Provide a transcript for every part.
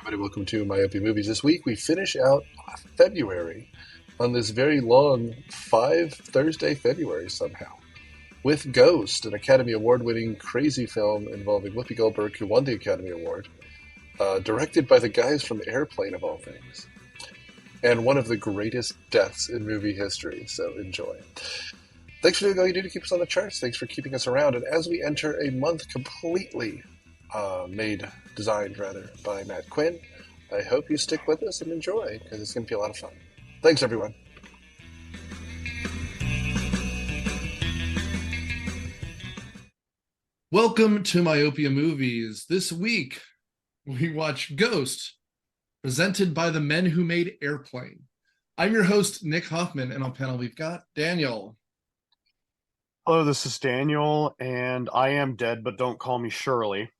Everybody, welcome to Myopia Movies. This week we finish out February on this very long 5 Thursday February somehow with Ghost, an Academy Award winning crazy film involving Whoopi Goldberg, who won the Academy Award, directed by the guys from Airplane, of all things, and one of the greatest deaths in movie history. So enjoy. Thanks for doing all you do to keep us on the charts. Thanks for keeping us around. And as we enter a month completely designed by Matt Quinn, I hope you stick with us and enjoy, because it's going to be a lot of fun. Thanks, everyone. Welcome to Myopia Movies. This week, we watch Ghost, presented by the men who made Airplane. I'm your host, Nick Hoffman, and on panel we've got Daniel. Hello, this is Daniel, and I am dead, but don't call me Shirley.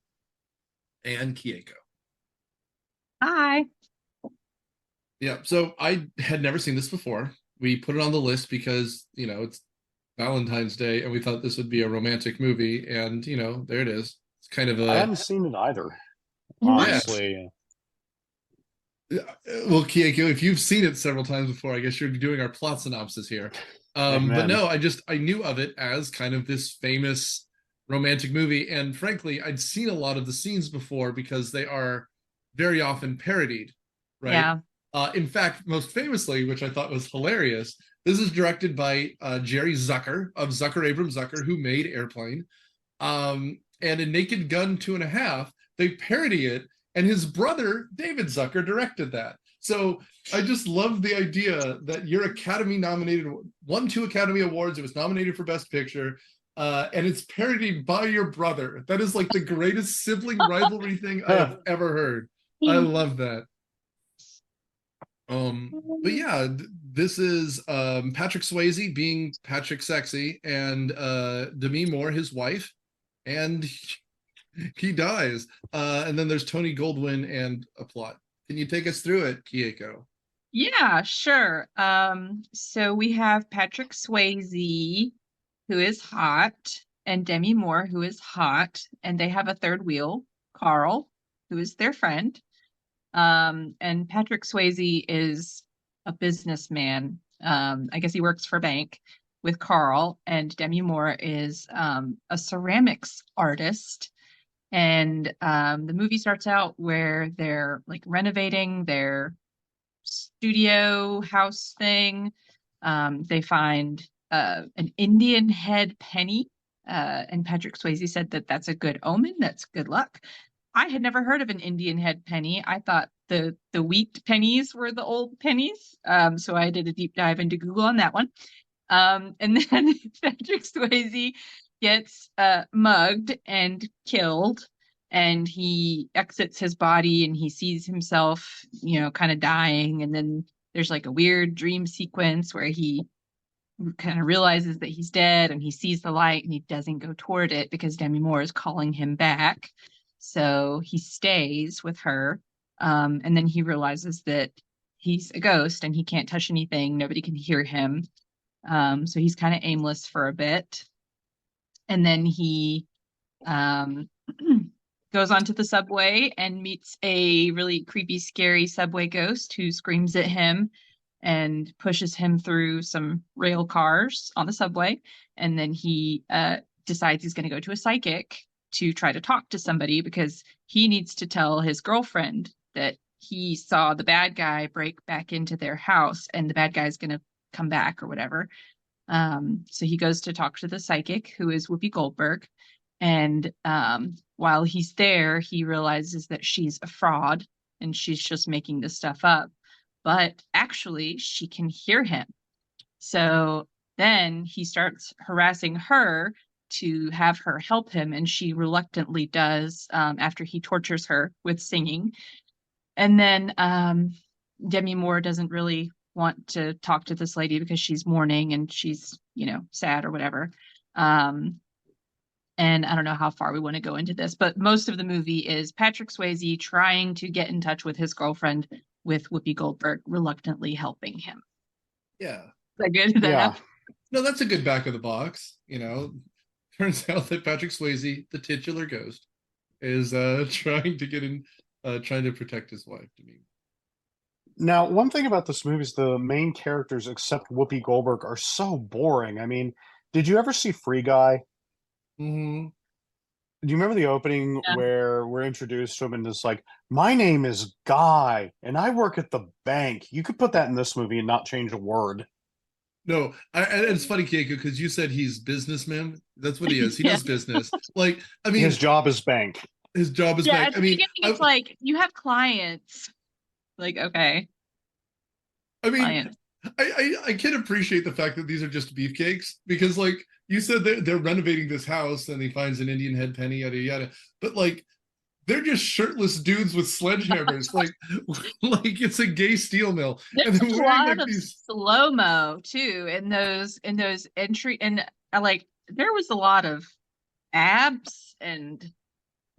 And Keiko. Hi. Yeah, so I had never seen this before. We put it on the list because, it's Valentine's Day, and we thought this would be a romantic movie, and, there it is. It's kind of a... I haven't seen it either, honestly. Yeah. Well, Keiko, if you've seen it several times before, I guess you're doing our plot synopsis here. But no, I knew of it as kind of this famous romantic movie, and frankly, I'd seen a lot of the scenes before because they are very often parodied, right? Yeah. In fact, most famously, which I thought was hilarious, this is directed by Jerry Zucker of Zucker Abraham Zucker, who made Airplane. And in Naked Gun 2.5, they parody it, and his brother, David Zucker, directed that. So I just love the idea that you're Academy nominated, won 2 Academy Awards, it was nominated for Best Picture, and it's parodied by your brother. That is like the greatest sibling rivalry thing I have ever heard. I love that. But yeah, this is Patrick Swayze being Patrick Sexy, and Demi Moore, his wife, and he dies. And then there's Tony Goldwyn and a plot. Can you take us through it, Keiko? Yeah, sure. So we have Patrick Swayze, who is hot, and Demi Moore, who is hot, and they have a third wheel, Carl, who is their friend. And Patrick Swayze is a businessman. I guess he works for a bank with Carl, and Demi Moore is a ceramics artist. And the movie starts out where they're like renovating their studio house thing. They find an Indian head penny, and Patrick Swayze said that that's a good omen, that's good luck. I had never heard of an Indian head penny. I thought the wheat pennies were the old pennies. So I did a deep dive into Google on that one. And then Patrick Swayze gets mugged and killed, and he exits his body and he sees himself, kind of dying. And then there's like a weird dream sequence where he kind of realizes that he's dead, and he sees the light and he doesn't go toward it because Demi Moore is calling him back. So he stays with her. And then he realizes that he's a ghost and he can't touch anything. Nobody can hear him. So he's kind of aimless for a bit. And then he goes onto the subway and meets a really creepy, scary subway ghost who screams at him and pushes him through some rail cars on the subway. And then he decides he's going to go to a psychic to try to talk to somebody because he needs to tell his girlfriend that he saw the bad guy break back into their house and the bad guy's going to come back or whatever. So he goes to talk to the psychic, who is Whoopi Goldberg. And while he's there, he realizes that she's a fraud and she's just making this stuff up. But actually, she can hear him. So then he starts harassing her to have her help him, and she reluctantly does after he tortures her with singing. And then Demi Moore doesn't really want to talk to this lady because she's mourning and she's, sad or whatever. And I don't know how far we want to go into this, but most of the movie is Patrick Swayze trying to get in touch with his girlfriend, with Whoopi Goldberg reluctantly helping him. Yeah. Is that good? Is that enough? No, that's a good back of the box. Turns out that Patrick Swayze, the titular ghost, is trying to get in trying to protect his wife, Demi. Now, one thing about this movie is the main characters, except Whoopi Goldberg, are so boring. I mean, did you ever see Free Guy? Mm-hmm. Do you remember the opening Yeah. where we're introduced to him and it's like, my name is Guy and I work at the bank? You could put that in this movie and not change a word. No, and it's funny, Keiko, because you said he's businessman. That's what he is. He Yeah. does business. Like, I mean, His job is bank. his job is Yeah, bank. at the I mean, beginning, it's like you have clients. Like, okay, I mean, clients. I can appreciate the fact that these are just beefcakes because, like you said, they're renovating this house and he finds an Indian head penny, yada yada. But like, they're just shirtless dudes with sledgehammers, like it's a gay steel mill, and There's they're a wearing lot like of these. slow-mo too in those entry, and like there was a lot of abs and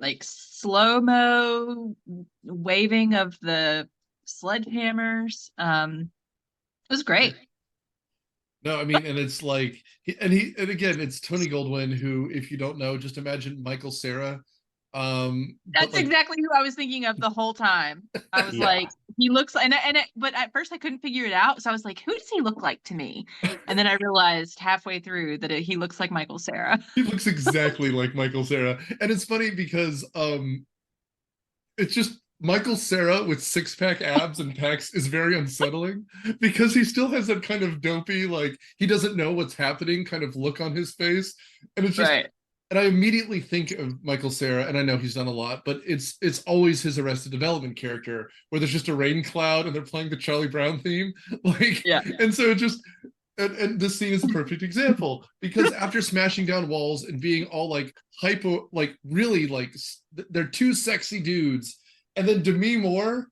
like slow-mo waving of the sledgehammers. It was great. No, I mean, and it's like, and again, it's Tony Goldwyn, who, if you don't know, just imagine Michael Cera. That's like, exactly who I was thinking of the whole time. I was Yeah. like, he looks, but at first I couldn't figure it out. So I was like, who does he look like to me? And then I realized halfway through that he looks like Michael Cera. he looks exactly like Michael Cera, and it's funny because it's just Michael Cera with six-pack abs and pecs is very unsettling because he still has that kind of dopey, like he doesn't know what's happening kind of look on his face, and it's just. Right. And I immediately think of Michael Cera, and I know he's done a lot, but it's always his Arrested Development character where there's just a rain cloud and they're playing the Charlie Brown theme, like, Yeah. and so it just. And this scene is a perfect example because after smashing down walls and being all like hypo, like really like they're two sexy dudes, and then Demi Moore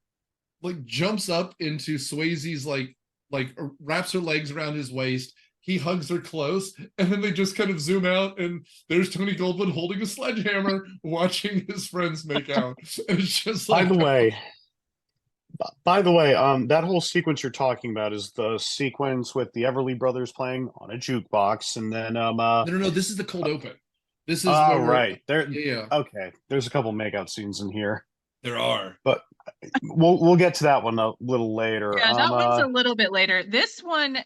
like jumps up into Swayze's like wraps her legs around his waist. He hugs her close, and then they just kind of zoom out, and there's Tony Goldwyn holding a sledgehammer, watching his friends make out. And it's just like, By the way, that whole sequence you're talking about is the sequence with the Everly Brothers playing on a jukebox, and then no, this is the cold open. This is oh where right, there. Yeah, Okay, there's a couple makeout scenes in here, there are. but we'll get to that one a little later. Yeah, that one's a little bit later. This one,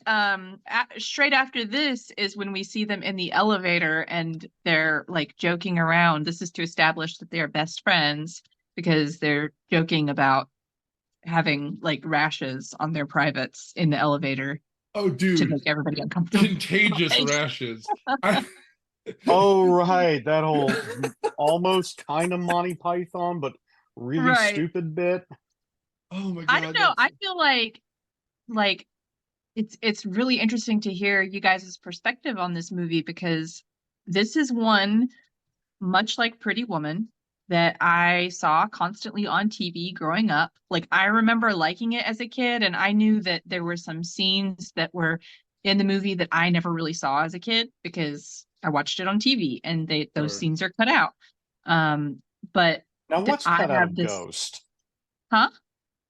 straight after this is when we see them in the elevator and they're like joking around. This is to establish that they are best friends because they're joking about having like rashes on their privates in the elevator Oh, dude, to make everybody uncomfortable. contagious rashes. Oh right, that whole almost kind of Monty Python, but really Right. stupid bit. Oh my god! I don't know. I feel like it's really interesting to hear you guys' perspective on this movie because this is one, much like Pretty Woman, that I saw constantly on TV growing up. Like I remember liking it as a kid, and I knew that there were some scenes that were in the movie that I never really saw as a kid because I watched it on TV and those scenes are cut out. But Now, what's cut out of this... Ghost? Huh?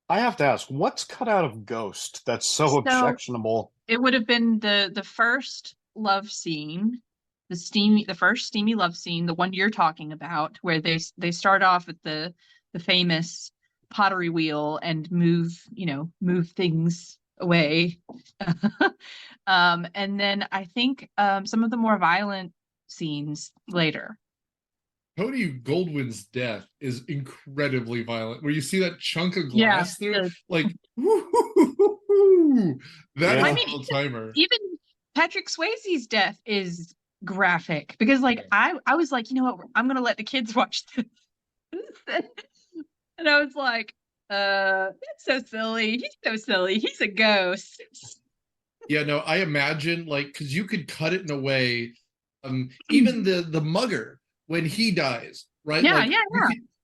I have to ask, what's cut out of Ghost that's so objectionable? It would have been the first love scene, the first steamy love scene, the one you're talking about, where they start off at the famous pottery wheel and move things away. And then I think some of the more violent scenes later. Tony Goldwyn's death is incredibly violent. Where you see that chunk of glass through, like, that's I mean, a timer. Even Patrick Swayze's death is graphic because, like, I was like, you know what, I'm gonna let the kids watch this, and I was like, that's so silly. He's so silly. He's a ghost. Yeah, no, I imagine like because you could cut it in a way, even the mugger. When he dies, right? Yeah, like, yeah.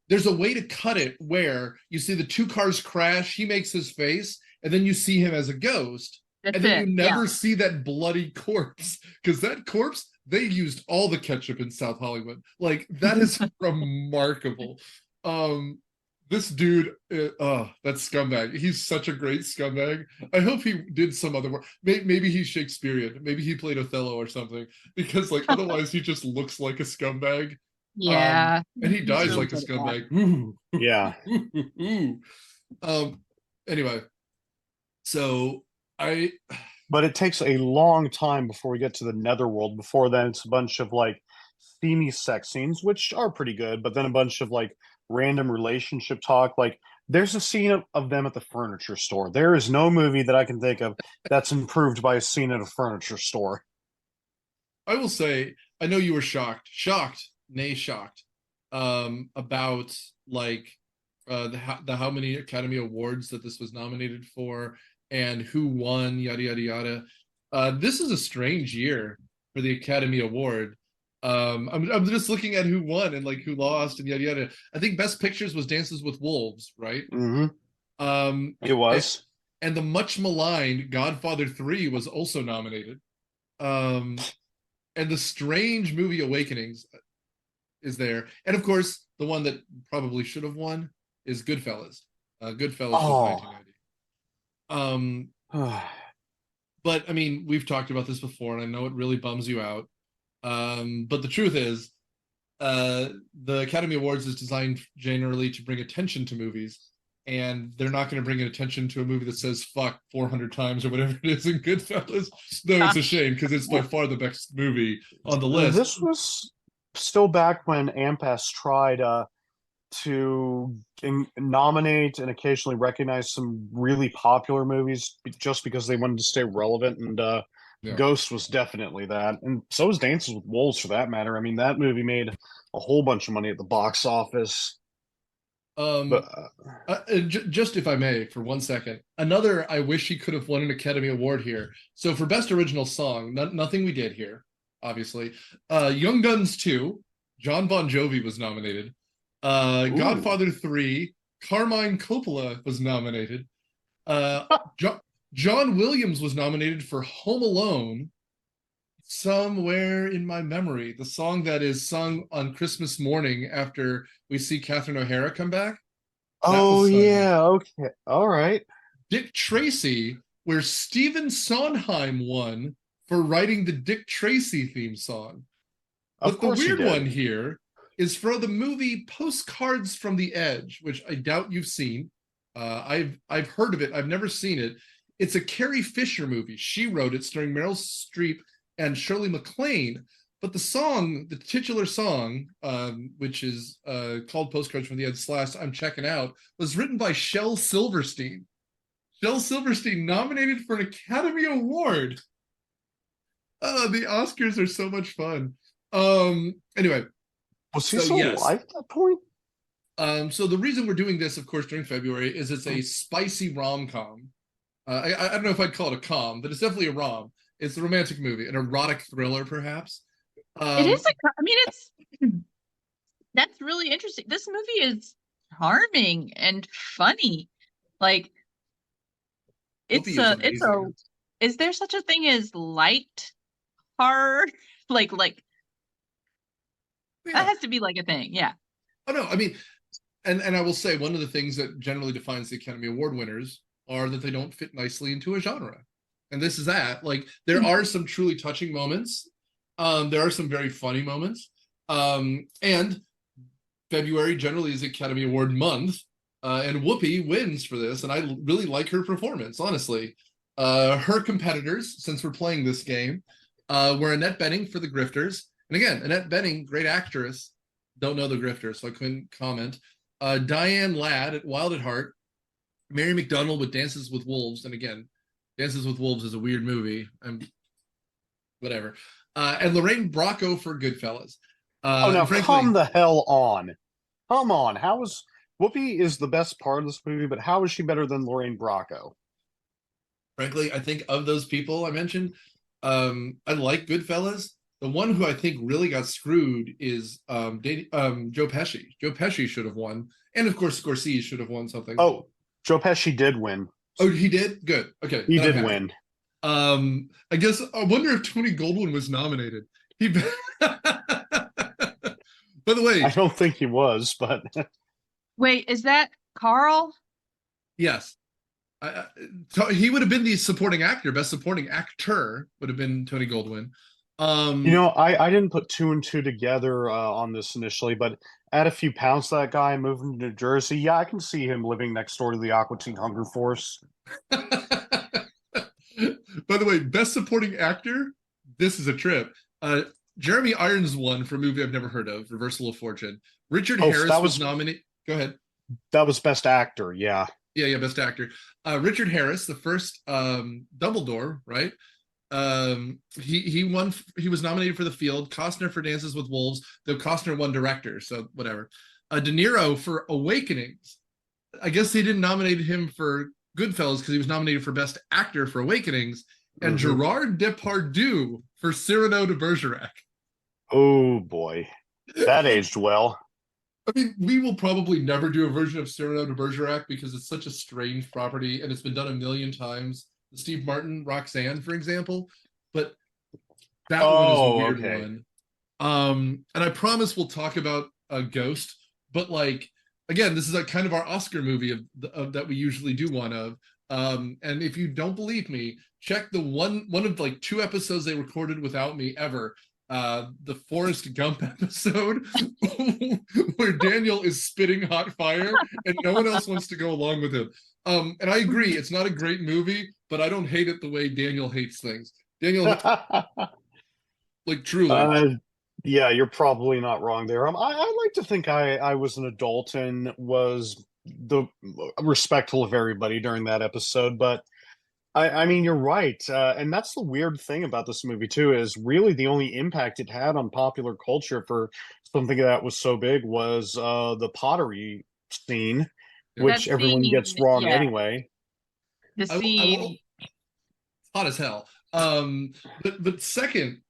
There's a way to cut it where you see the two cars crash, he makes his face, and then you see him as a ghost. That's and then it. You never see that bloody corpse. Because that corpse, they used all the ketchup in South Hollywood. Like, that is remarkable. This dude, that scumbag. He's such a great scumbag. I hope he did some other work. Maybe he's Shakespearean. Maybe he played Othello or something. Because, like, otherwise he just looks like a scumbag. Yeah. And he He's dies really like a good at that. scumbag. Ooh. Yeah. Ooh. Anyway, so I But it takes a long time before we get to the netherworld. Before then, it's a bunch of like steamy sex scenes, which are pretty good, but then a bunch of like random relationship talk. Like, there's a scene of them at the furniture store. There is no movie that I can think of that's improved by a scene at a furniture store. will say, I know you were shocked, nay shocked, about like the how many Academy Awards that this was nominated for and who won, yada yada yada. This is a strange year for the Academy Award. I'm just looking at who won and like who lost and yada yada. I think Best Pictures was Dances with Wolves, right? Mm-hmm. It And, was. and the much maligned Godfather 3 was also nominated. Um, and the strange movie Awakenings is there, and of course the one that probably should have won is Goodfellas. Goodfellas was Oh. 1990. But I mean, we've talked about this before, and I know it really bums you out. But the truth is, the Academy Awards is designed generally to bring attention to movies, and they're not going to bring attention to a movie that says "fuck" 400 times or whatever it is in Goodfellas. Though it's a shame because it's by far the best movie on the list. This was still back when AMPAS tried to nominate and occasionally recognize some really popular movies just because they wanted to stay relevant, and Yeah. Ghost was definitely that, and so was Dances with Wolves for that matter. I mean, that movie made a whole bunch of money at the box office. But Just if I may, for 1 second, another I wish he could have won an Academy Award here. So for Best Original Song, nothing we did here, obviously. Young Guns 2, John Bon Jovi was nominated. Godfather 3, Carmine Coppola was nominated. John Williams was nominated for Home Alone, Somewhere in My Memory, the song that is sung on Christmas morning after we see Catherine O'Hara come back. Oh yeah, okay, all right. Dick Tracy, where Stephen Sondheim won for writing the Dick Tracy theme song. But the weird one here is for the movie Postcards from the Edge, which I doubt you've seen. I've heard of it. I've never seen it. It's a Carrie Fisher movie. She wrote it, starring Meryl Streep and Shirley MacLaine. But the song, the titular song, which is called Postcards from the Edge / I'm Checking Out, was written by Shel Silverstein. Shel Silverstein nominated for an Academy Award. The Oscars are so much fun. Anyway. Was he still alive at that point? So the reason we're doing this, of course, during February is it's a spicy rom-com. I don't know if I'd call it a com, but it's definitely a rom. It's a romantic movie, an erotic thriller, perhaps. It is I mean, it's that's really interesting. This movie is charming and funny. Like, it's is there such a thing as light horror? like that has to be like a thing, yeah. Oh no, I mean, and I will say one of the things that generally defines the Academy Award winners are that they don't fit nicely into a genre. And this is that. Like, there are some truly touching moments. There are some very funny moments. And February generally is Academy Award month. And Whoopi wins for this. And I really like her performance, honestly. Her competitors, since we're playing this game, were Annette Bening for The Grifters. And again, Annette Bening, great actress. Don't know The Grifters, so I couldn't comment. Diane Ladd at Wild at Heart. Mary McDonnell with Dances with Wolves. And again, Dances with Wolves is a weird movie. Whatever. And Lorraine Bracco for Goodfellas. Frankly, come the hell on. Come on. How is Whoopi is the best part of this movie, but how is she better than Lorraine Bracco? Frankly, I think of those people I mentioned, I like Goodfellas. The one who I think really got screwed is Joe Pesci. Joe Pesci should have won. And of course, Scorsese should have won something. Oh, Joe Pesci did win. Oh, he did? Good. Okay. He did win. I guess I wonder if Tony Goldwyn was nominated. By the way, I don't think he was, but wait, is that Carl? Yes. He would have been the supporting actor. Best supporting actor would have been Tony Goldwyn. You know, I didn't put two and two together on this initially, but add a few pounds to that guy moving to New Jersey. Yeah, I can see him living next door to the Aqua Teen Hunger Force. By the way, best supporting actor, this is a trip. Jeremy Irons won for a movie I've never heard of, Reversal of Fortune. Richard Oh, Harris that was was nominated. Go ahead. that was Best Actor. Yeah. Yeah, best actor. Richard Harris, the first Dumbledore, right? He won. He was nominated for The Field. Costner for Dances with Wolves, though Costner won director, so whatever. De Niro for Awakenings. I guess they didn't nominate him for Goodfellas because he was nominated for Best Actor for Awakenings, and Gerard Depardieu for Cyrano de Bergerac. Oh boy, that aged well. I mean, we will probably never do a version of Cyrano de Bergerac because it's such a strange property and it's been done a million times. The Steve Martin, Roxanne, for example, but that one is a weird one. And I promise we'll talk about a Ghost, but like again, this is like kind of our Oscar movie of that we usually do one of. And if you don't believe me, check the one of like 2 episodes they recorded without me ever. The Forrest Gump episode where Daniel is spitting hot fire and no one else wants to go along with him. And I agree, it's not a great movie, but I don't hate it the way Daniel hates things. Daniel, like truly. Yeah, you're probably not wrong there. I like to think I was an adult and was respectful of everybody during that episode, but I mean, you're right. And that's the weird thing about this movie, too, is really the only impact it had on popular culture for something that was so big was the pottery scene, which everyone gets wrong anyway. The scene. Hot as hell. But second,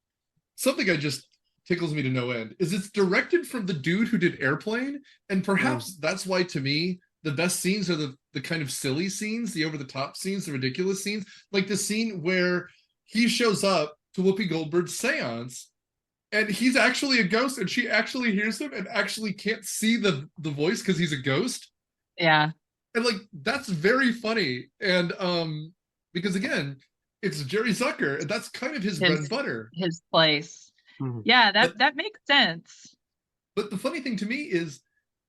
something I just tickles me to no end is it's directed from the dude who did Airplane. And perhaps that's why, to me, the best scenes are the kind of silly scenes, the over-the-top scenes, the ridiculous scenes. Like the scene where he shows up to Whoopi Goldberg's seance and he's actually a ghost and she actually hears him and actually can't see the voice because he's a ghost. Yeah. And like, that's very funny. And because again, it's Jerry Zucker and that's kind of his bread and butter. His place. Yeah, that makes sense. But the funny thing to me is,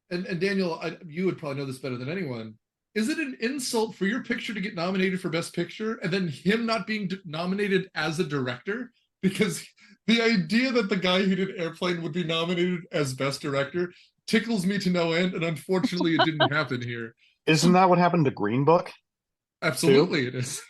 and Daniel, you would probably know this better than anyone. Is it an insult for your picture to get nominated for Best Picture and then him not being nominated as a director? Because the idea that the guy who did Airplane would be nominated as Best Director tickles me to no end, and unfortunately it didn't happen here. Isn't that what happened to Green Book? Absolutely, it is.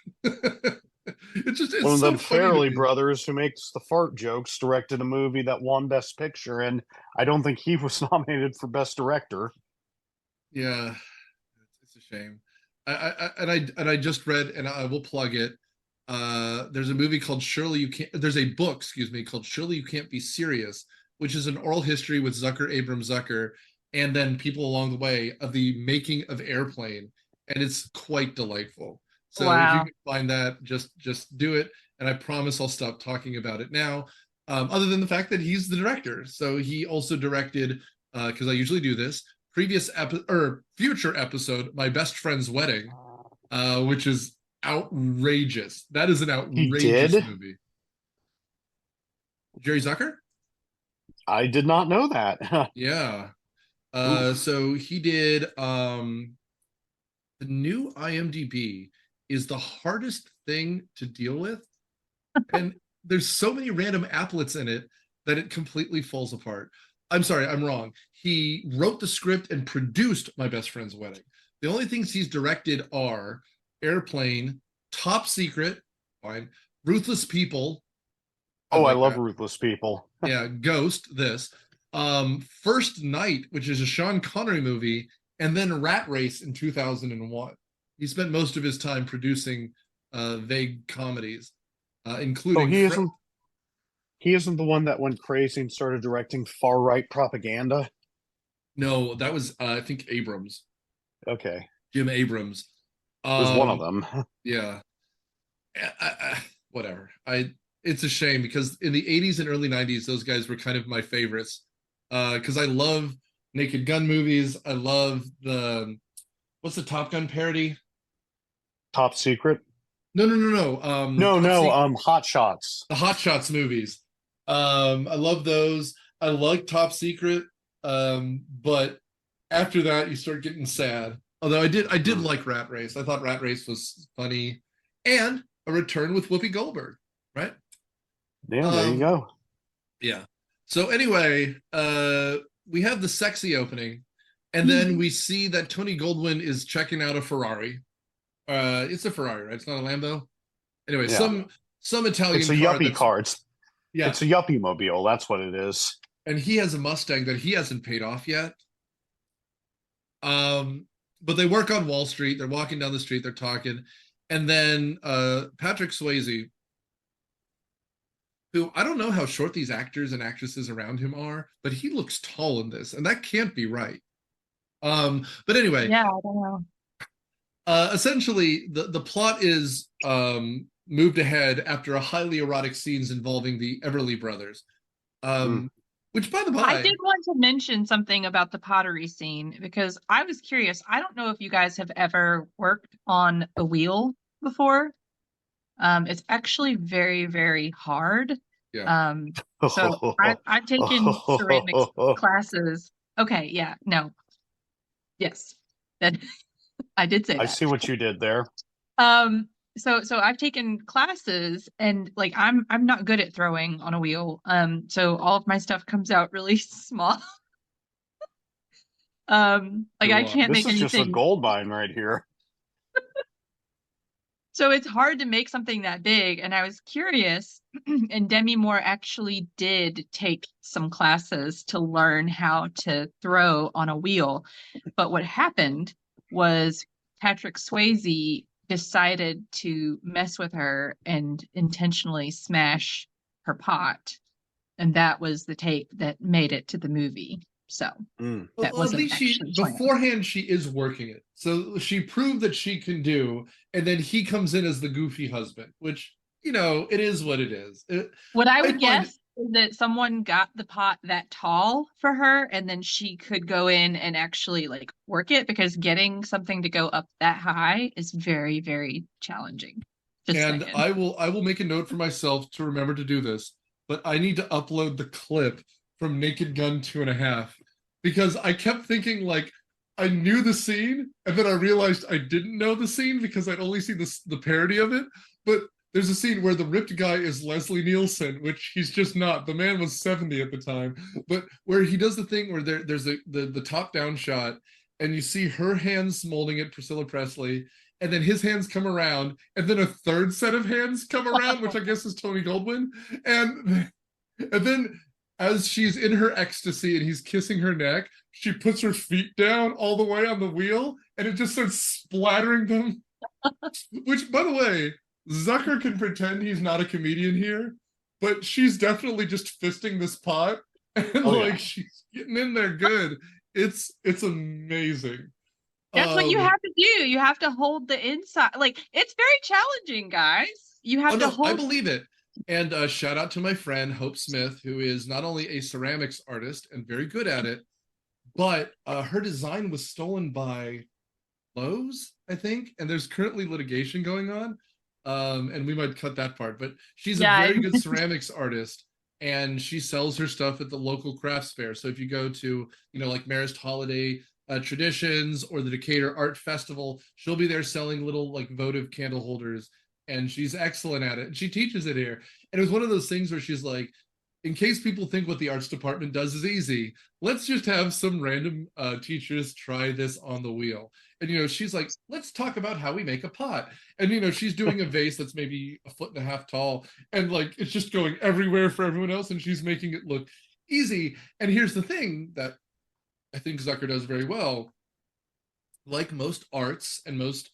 It's one of the Farrelly brothers who makes the fart jokes directed a movie that won Best Picture, and I don't think he was nominated for Best Director. Yeah, it's a shame. I just read, and I will plug it. There's a movie called Surely You Can't. There's a book, excuse me, called Surely You Can't Be Serious, which is an oral history with Abrams Zucker, and then people along the way of the making of Airplane, and it's quite delightful. So if you can find that, just do it. And I promise I'll stop talking about it now. Other than the fact that he's the director. So he also directed, because I usually do this, future episode, My Best Friend's Wedding, which is outrageous. That is an outrageous movie. Jerry Zucker? I did not know that. Yeah. So he did the new IMDb is the hardest thing to deal with. And there's so many random applets in it that it completely falls apart. I'm sorry, I'm wrong. He wrote the script and produced My Best Friend's Wedding. The only things he's directed are Airplane, Top Secret, fine, Ruthless People. I love Ruthless People. Yeah, Ghost, this. First Night, which is a Sean Connery movie, and then Rat Race in 2001. He spent most of his time producing vague comedies, including... He isn't the one that went crazy and started directing far-right propaganda? No, that was, I think, Abrams. Okay. Jim Abrams. Was one of them. Yeah. Whatever. It's a shame because in the 80s and early 90s, those guys were kind of my favorites. Because I love Naked Gun movies. I love what's the Top Gun parody? Top Secret? No. Hot Shots. The Hot Shots movies. I love those. I like Top Secret, but after that you start getting sad. Although I did like Rat Race. I thought Rat Race was funny, and a return with Whoopi Goldberg, right? Yeah, there you go. Yeah. So anyway, we have the sexy opening, and then we see that Tony Goldwyn is checking out a Ferrari. It's a Ferrari, right? It's not a Lambo. Anyway, Yeah. some Italian It's a car yuppie car. yeah, It's a yuppie mobile. That's what it is. and he has a Mustang that he hasn't paid off yet. But they work on Wall Street. They're walking down the street. They're talking, and then Patrick Swayze, who I don't know how short these actors and actresses around him are, but he looks tall in this, and that can't be right. But anyway, Yeah, I don't know. Essentially, the plot is moved ahead after a highly erotic scenes involving the Everly brothers. Which, by the by, I did want to mention something about the pottery scene because I was curious. I don't know if you guys have ever worked on a wheel before. It's actually very, very hard. yeah. So I've taken ceramics classes. Okay, yeah, no. Yes. That I did say I that. see what you did there. So I've taken classes and like I'm not good at throwing on a wheel. So all of my stuff comes out really small. Like I can't This make is just a anything. gold mine right here. So it's hard to make something that big. And I was curious, and Demi Moore actually did take some classes to learn how to throw on a wheel. But what happened was Patrick Swayze decided to mess with her and intentionally smash her pot. And that was the take that made it to the movie. So that Well, at wasn't least she actually planned. beforehand she is working it, so she proved that she can do, and then he comes in as the goofy husband, which it is what it is. What I I would find guess is that someone got the pot that tall for her, and then she could go in and actually like work it because getting something to go up that high is very, very challenging. Just and saying. I will make a note for myself to remember to do this, but I need to upload the clip from Naked Gun 2.5 because I kept thinking like I knew the scene, and then I realized I didn't know the scene because I'd only seen the parody of it. But there's a scene where the ripped guy is Leslie Nielsen, which he's just not. The man was 70 at the time, but where he does the thing where there's the top down shot, and you see her hands molding it, Priscilla Presley, and then his hands come around, and then a third set of hands come around, which I guess is Tony Goldwyn, and then as she's in her ecstasy and he's kissing her neck, she puts her feet down all the way on the wheel, and it just starts splattering them. Which, by the way, Zucker can pretend he's not a comedian here, but she's definitely just fisting this pot, and she's getting in there good. It's amazing. That's what you have to do. You have to hold the inside. Like it's very challenging, guys. You have to hold. I believe it. And shout out to my friend Hope Smith, who is not only a ceramics artist and very good at it, but her design was stolen by Lowe's, I think, and there's currently litigation going on. And we might cut that part, but she's a very good ceramics artist, and she sells her stuff at the local crafts fair. So if you go to, like Marist Holiday Traditions or the Decatur Art Festival, she'll be there selling little like votive candle holders, and she's excellent at it. And she teaches it here. And it was one of those things where she's like, in case people think what the arts department does is easy, let's just have some random teachers try this on the wheel. And, she's like, let's talk about how we make a pot. And, she's doing a vase that's maybe 1.5 feet tall. And like, it's just going everywhere for everyone else. And she's making it look easy. And here's the thing that I think Zucker does very well. Like most arts and most,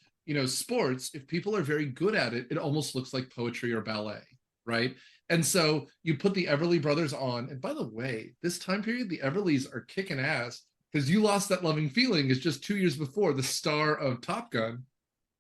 sports, if people are very good at it, it almost looks like poetry or ballet, right? And so you put the Everly brothers on. And by the way, this time period, the Everlys are kicking ass because You Lost That Loving Feeling is just 2 years before the star of Top Gun.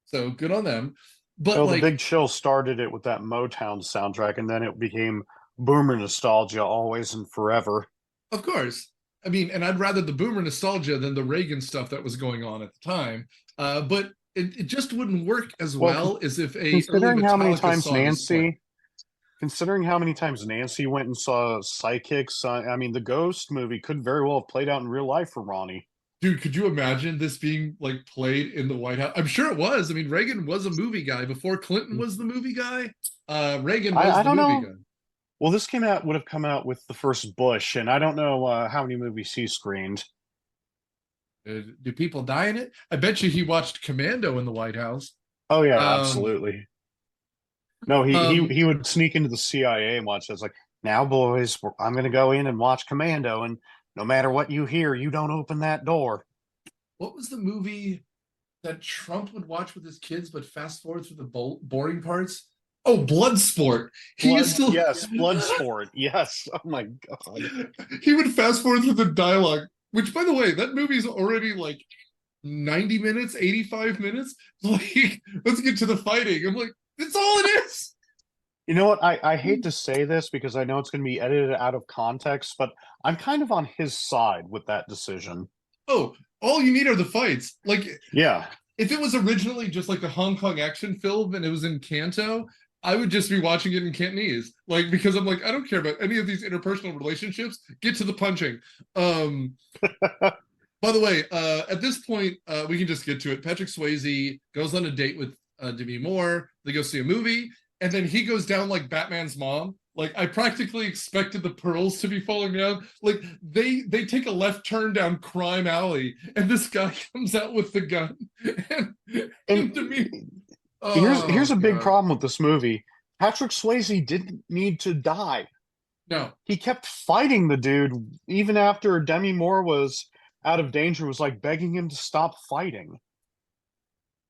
So good on them. But the Big Chill started it with that Motown soundtrack, and then it became boomer nostalgia always and forever. Of course. I mean, and I'd rather the boomer nostalgia than the Reagan stuff that was going on at the time. But it just wouldn't work as well as if a considering early how many Metallica times song is played. considering how many times Nancy went and saw psychics, I mean, the Ghost movie could very well have played out in real life for Ronnie. Dude, could you imagine this being like played in the White House? I'm sure it was. I mean, Reagan was a movie guy before Clinton was the movie guy. Reagan was I the don't movie know. guy. Well, this would have come out with the first Bush, and I don't know how many movies he screened. Do people die in it? I bet you he watched Commando in the White House. Oh yeah, Um, absolutely. No, he would sneak into the CIA and watch. It's like, now, boys, I'm going to go in and watch Commando, and no matter what you hear, you don't open that door. what was the movie that Trump would watch with his kids, but fast forward through the boring parts? Oh, Bloodsport. He is still Yes, Bloodsport. Yes. Oh my God. he would fast forward through the dialogue. Which, by the way, that movie's already like 90 minutes, 85 minutes. Like, let's get to the fighting. I'm like, that's all it is. You know what? I hate to say this because I know it's going to be edited out of context, but I'm kind of on his side with that decision. Oh, all you need are the fights. Like, Yeah. if it was originally just like a Hong Kong action film and it was in Canto, I would just be watching it in Cantonese. Like, because I'm like, I don't care about any of these interpersonal relationships. Get to the punching. By the way, at this point, we can just get to it. Patrick Swayze goes on a date with Demi Moore. They go see a movie, and then he goes down like Batman's mom. Like, I practically expected the pearls to be falling down. Like, they take a left turn down Crime Alley, and this guy comes out with the gun. And Demi, Here's a big God. problem with this movie. Patrick Swayze didn't need to die. No, He kept fighting the dude even after Demi Moore was out of danger, was like begging him to stop fighting.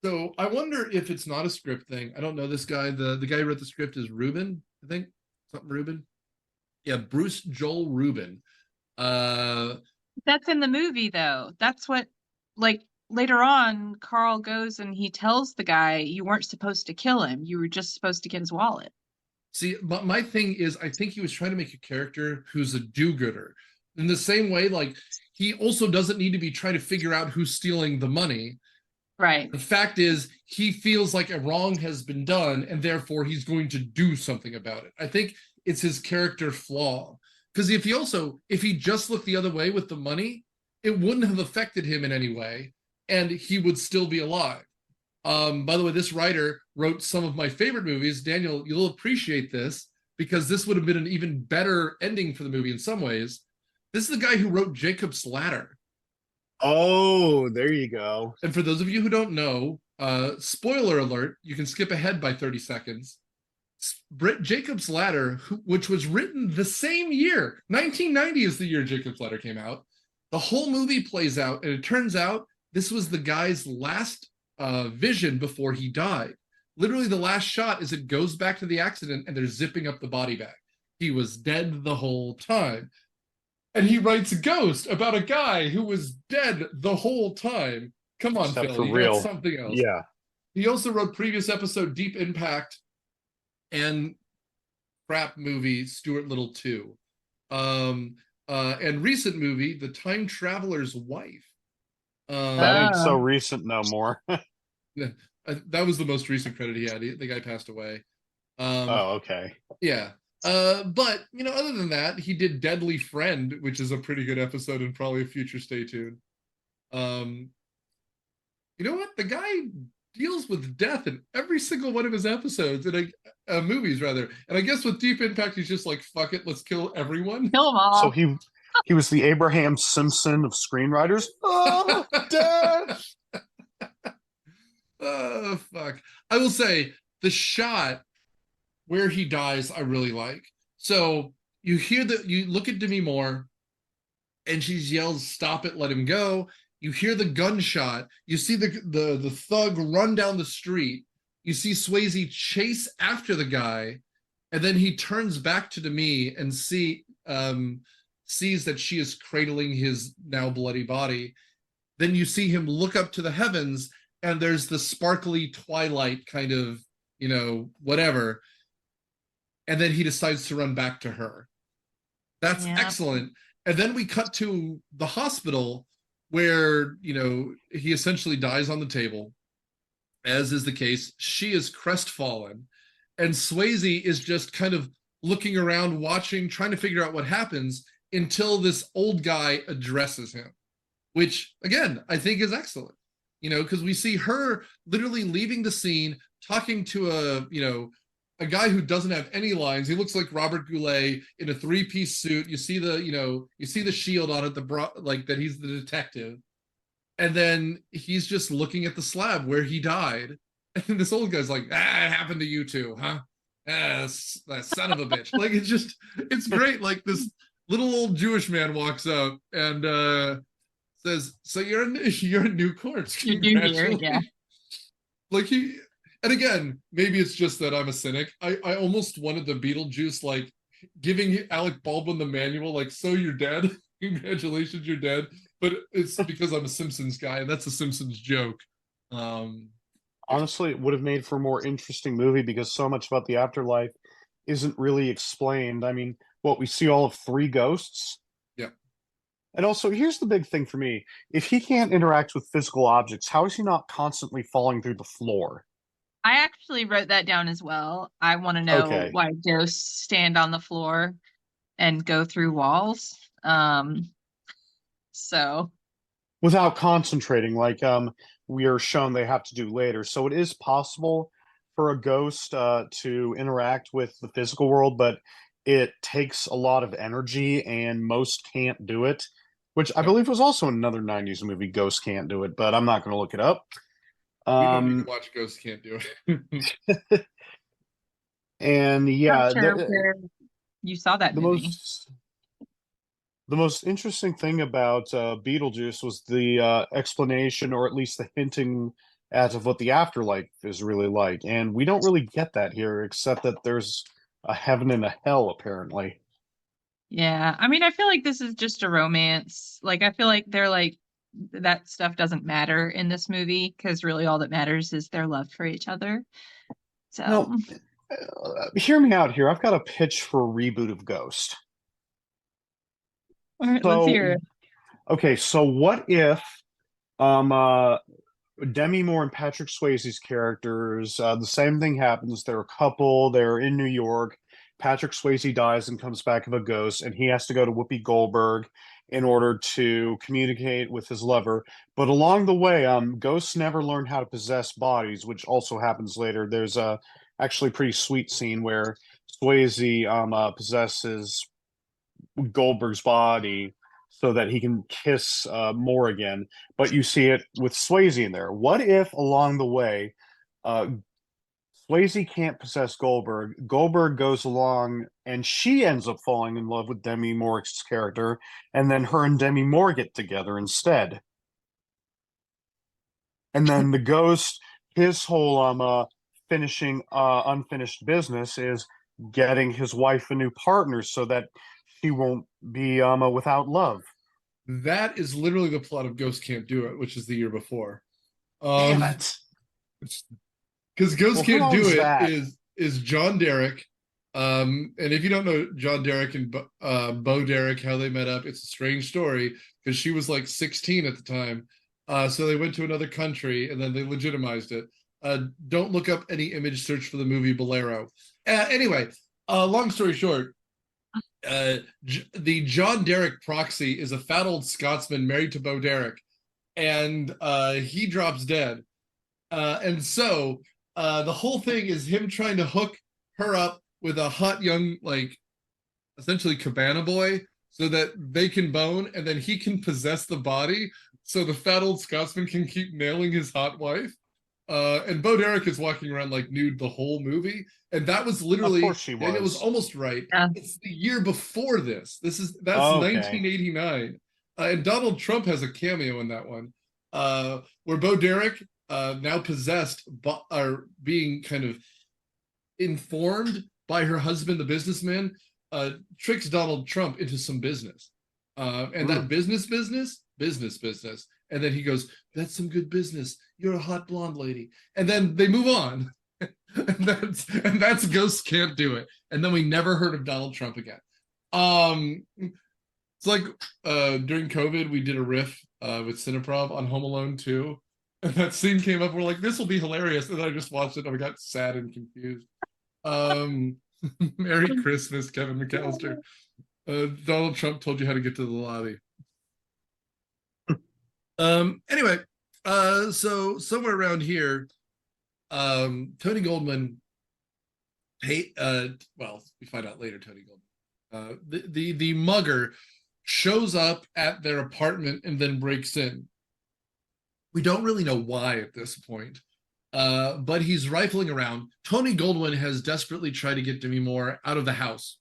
so I wonder if it's not a script thing. I don't know this guy. The guy who wrote the script is Rubin, I think. Something Rubin. Yeah, Bruce Joel Rubin. That's in the movie, though. That's what, like, later on, Carl goes and he tells the guy, you weren't supposed to kill him. You were just supposed to get his wallet. See, but my thing is, I think he was trying to make a character who's a do-gooder. In the same way, like, he also doesn't need to be trying to figure out who's stealing the money. Right. The fact is, he feels like a wrong has been done, and therefore he's going to do something about it. I think it's his character flaw. Because if he just looked the other way with the money, it wouldn't have affected him in any way, and he would still be alive. By the way, this writer wrote some of my favorite movies. Daniel, you'll appreciate this because this would have been an even better ending for the movie in some ways. This is the guy who wrote Jacob's Ladder. Oh, there you go. And for those of you who don't know, spoiler alert, you can skip ahead by 30 seconds. Jacob's Ladder, which was written the same year, 1990 is the year Jacob's Ladder came out. The whole movie plays out, and it turns out this was the guy's last vision before he died. Literally, the last shot is it goes back to the accident, and they're zipping up the body bag. He was dead the whole time. And he writes Ghost about a guy who was dead the whole time. Come on, Except Phil, for you real. got something else. Yeah. He also wrote previous episode Deep Impact and crap movie Stuart Little 2. And recent movie, The Time Traveler's Wife. That ain't so recent no more. That was the most recent credit he had. The guy passed away. Oh, okay. Yeah. But, other than that, he did Deadly Friend, which is a pretty good episode and probably a future stay tuned. You know what? The guy deals with death in every single one of his episodes, movies rather. And I guess with Deep Impact, he's just like, fuck it, let's kill everyone. Kill them all. So he was the Abraham Simpson of screenwriters. Oh, death! Oh, fuck. I will say, the shot where he dies, I really like. So you look at Demi Moore, and she yells, "Stop it, let him go." You hear the gunshot. You see the thug run down the street. You see Swayze chase after the guy, and then he turns back to Demi and sees that she is cradling his now bloody body. Then you see him look up to the heavens, and there's the sparkly twilight kind of, whatever. And then he decides to run back to her. That's excellent. And then we cut to the hospital where, he essentially dies on the table, as is the case. She is crestfallen. And Swayze is just kind of looking around, watching, trying to figure out what happens until this old guy addresses him, which again, I think is excellent. Because we see her literally leaving the scene, talking to a guy who doesn't have any lines. He looks like Robert Goulet in a three-piece suit. You see the shield on it, like that he's the detective. And then he's just looking at the slab where he died. And this old guy's like, it happened to you too, huh? That son of a bitch. Like, it's great. Like, this little old Jewish man walks up and says, so you're a new corpse. You're new here, yeah. Like, and again, maybe it's just that I'm a cynic. I almost wanted the Beetlejuice, like, giving Alec Baldwin the manual, like, so you're dead. Congratulations, you're dead. But it's because I'm a Simpsons guy, and that's a Simpsons joke. Honestly, it would have made for a more interesting movie because so much about the afterlife isn't really explained. I mean, we see all of 3 ghosts? Yeah. And also, here's the big thing for me. If he can't interact with physical objects, how is he not constantly falling through the floor? I actually wrote that down as well. I want to know why ghosts stand on the floor and go through walls. So without concentrating, like we are shown they have to do later. So it is possible for a ghost to interact with the physical world, but it takes a lot of energy and most can't do it, which I believe was also in another 90s movie, Ghosts Can't Do It, but I'm not going to look it up. We don't need to watch Ghosts Can't Do It. And yeah, where you saw that movie. The most interesting thing about Beetlejuice was the explanation, or at least the hinting at, of what the afterlife is really like. And we don't really get that here, except that there's a heaven and a hell, apparently. Yeah, I mean, I feel like this is just a romance. Like, I feel like they're like, that stuff doesn't matter in this movie, because really all that matters is their love for each other. So, no, hear me out here. I've got a pitch for a reboot of Ghost. All right, let's hear it. Okay, so what if Demi Moore and Patrick Swayze's characters, the same thing happens. They're a couple, they're in New York. Patrick Swayze dies and comes back as a ghost, and he has to go to Whoopi Goldberg in order to communicate with his lover. But along the way, ghosts never learn how to possess bodies, which also happens later. There's a actually pretty sweet scene where Swayze possesses Goldberg's body so that he can kiss Moore again. But you see it with Swayze in there. What if along the way, Swayze can't possess Goldberg. Goldberg goes along and she ends up falling in love with Demi Moore's character, and then her and Demi Moore get together instead. And then the ghost, his whole finishing unfinished business is getting his wife a new partner so that she won't be without love. That is literally the plot of Ghost Can't Do It, which is the year before. Damn it. Because Ghost Can't Do It is John Derek. And if you don't know John Derek and Bo Derek, how they met up, it's a strange story because she was like 16 at the time. So they went to another country and then they legitimized it. Don't look up any image search for the movie Bolero. Anyway, long story short, the John Derek proxy is a fat old Scotsman married to Bo Derek, and he drops dead. And so the whole thing is him trying to hook her up with a hot young, like, essentially cabana boy so that they can bone and then he can possess the body so the fat old Scotsman can keep nailing his hot wife. And Bo Derek is walking around like nude the whole movie. And that was literally, of course she was. And it was almost right. Yeah. It's the year before this. That's 1989. And Donald Trump has a cameo in that one, where Bo Derek, now possessed, are being kind of informed by her husband, the businessman, tricks Donald Trump into some business. And that business. And then he goes, that's some good business. You're a hot blonde lady. And then they move on. and that's Ghosts Can't Do It. And then we never heard of Donald Trump again. It's like during COVID, we did a riff with Cineprov on Home Alone 2. And that scene came up. We're like, this will be hilarious. And then I just watched it and I got sad and confused. Merry Christmas, Kevin McAllister. Donald Trump told you how to get to the lobby. Anyway, so somewhere around here, Tony Goldwyn well, we find out later Tony Goldwyn. The mugger shows up at their apartment and then breaks in. We don't really know why at this point. But he's rifling around. Tony Goldwyn has desperately tried to get Demi Moore out of the house.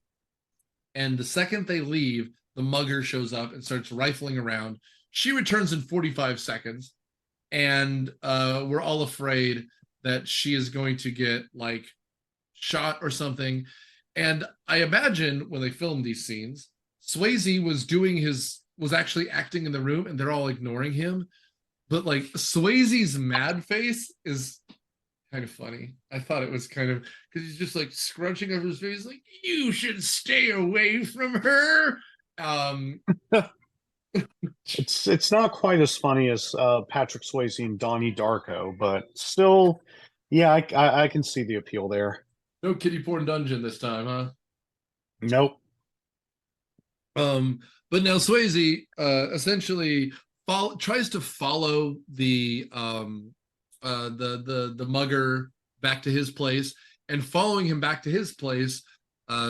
And the second they leave, the mugger shows up and starts rifling around. She returns in 45 seconds. And we're all afraid that she is going to get like shot or something. And I imagine when they filmed these scenes, Swayze was actually acting in the room and they're all ignoring him. But like Swayze's mad face is kind of funny. I thought it was kind of, because he's just like scrunching over his face, like, you should stay away from her. It's not quite as funny as Patrick Swayze and Donnie Darko, but still, yeah, I can see the appeal there. No kiddie porn dungeon this time, huh? Nope. But now Swayze essentially tries to follow the mugger back to his place, and following him back to his place,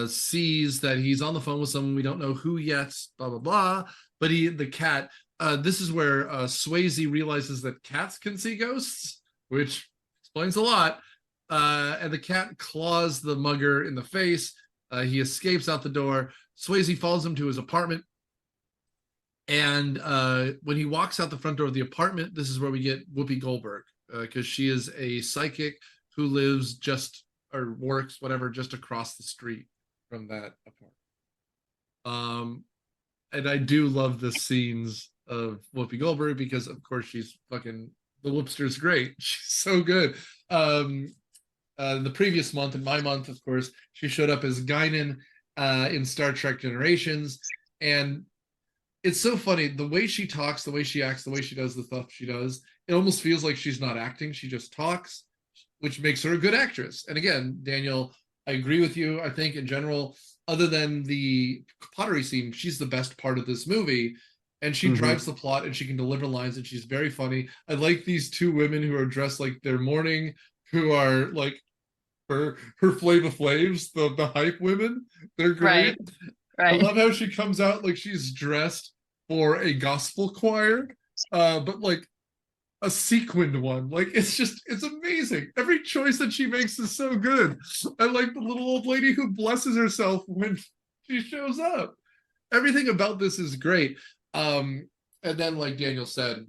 sees that he's on the phone with someone we don't know who yet, blah blah blah. But the cat. This is where Swayze realizes that cats can see ghosts, which explains a lot. And the cat claws the mugger in the face. He escapes out the door. Swayze follows him to his apartment. And when he walks out the front door of the apartment, this is where we get Whoopi Goldberg, because she is a psychic who lives or works, whatever, just across the street from that apartment. And I do love the scenes of Whoopi Goldberg because, of course, she's fucking, the Whoopster's great. She's so good. The previous month, in my month, of course, she showed up as Guinan in Star Trek Generations. And it's so funny, the way she talks, the way she acts, the way she does the stuff she does, it almost feels like she's not acting. She just talks, which makes her a good actress. And again, Daniel, I agree with you. I think in general, other than the pottery scene, she's the best part of this movie. And she drives the plot and she can deliver lines and she's very funny. I like these two women who are dressed like they're mourning, who are like her Flava Flavs, the hype women. They're great. Right. I love how she comes out like she's dressed for a gospel choir, but like a sequined one. Like it's amazing. Every choice that she makes is so good. I like the little old lady who blesses herself when she shows up. Everything about this is great. And then, like Daniel said,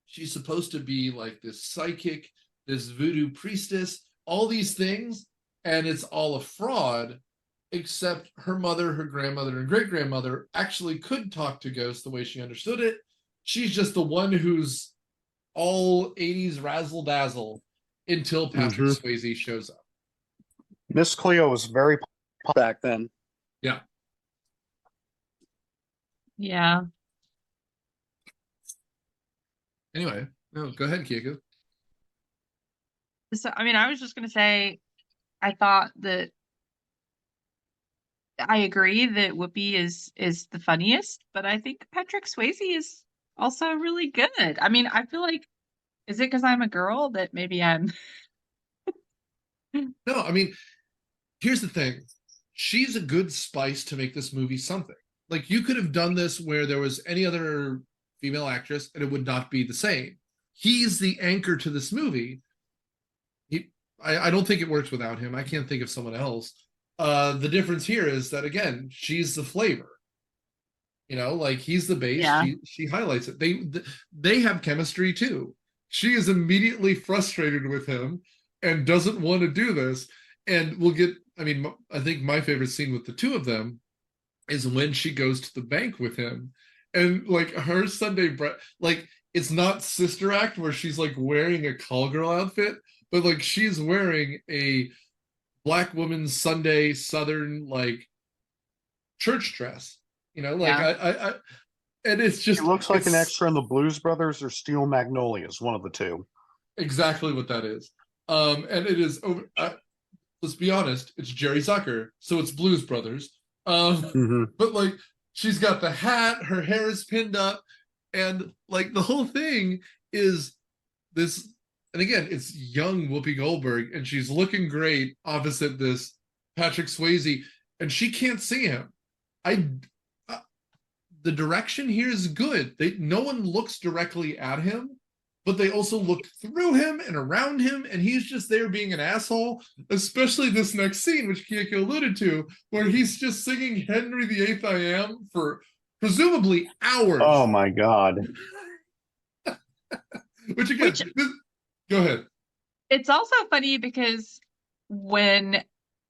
she's supposed to be like this psychic, this voodoo priestess, all these things, and it's all a fraud, except her mother, her grandmother, and great-grandmother actually could talk to ghosts the way she understood it. She's just the one who's all 80s razzle-dazzle until Patrick Swayze shows up. Miss Cleo was very popular back then. Yeah. Yeah. Anyway, no, go ahead, Keiko. So, I mean, I was just going to say, I thought that I agree that Whoopi is the funniest, but I think Patrick Swayze is also really good. I mean, I feel like, is it because I'm a girl that maybe I'm... No, I mean, here's the thing. She's a good spice to make this movie something. Like, you could have done this where there was any other female actress and it would not be the same. He's the anchor to this movie. I don't think it works without him. I can't think of someone else. The difference here is that, again, she's the flavor. You know, like he's the base. Yeah. She highlights it. They have chemistry too. She is immediately frustrated with him and doesn't want to do this. And we'll get, I mean, I think my favorite scene with the two of them is when she goes to the bank with him. And like her Sunday, like it's not Sister Act where she's like wearing a call girl outfit, but like she's wearing a Black woman's Sunday Southern like church dress, you know, like I and it's just, it looks like an extra in the Blues Brothers or Steel Magnolias, one of the two. Exactly what that is. And it is over. let's be honest, it's Jerry Zucker, so it's Blues Brothers. But like she's got the hat, her hair is pinned up, and like the whole thing is this. And again, it's young Whoopi Goldberg, and she's looking great opposite this Patrick Swayze, and she can't see him. I the direction here is good. No one looks directly at him, but they also look through him and around him, and he's just there being an asshole, especially this next scene, which Keiko alluded to, where he's just singing Henry VIII I Am for presumably hours. Oh my God. Go ahead. It's also funny because when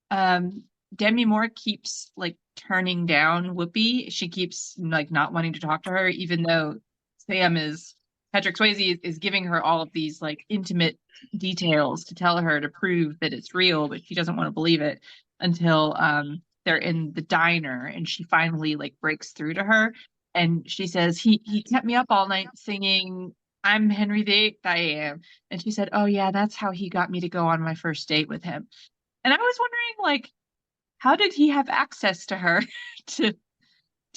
Demi Moore keeps like turning down Whoopi, she keeps like not wanting to talk to her, even though Patrick Swayze is giving her all of these like intimate details to tell her to prove that it's real, but she doesn't want to believe it until they're in the diner and she finally like breaks through to her and she says, he kept me up all night singing I'm Henry VIII, I am. And she said, oh yeah, that's how he got me to go on my first date with him. And I was wondering, like, how did he have access to her to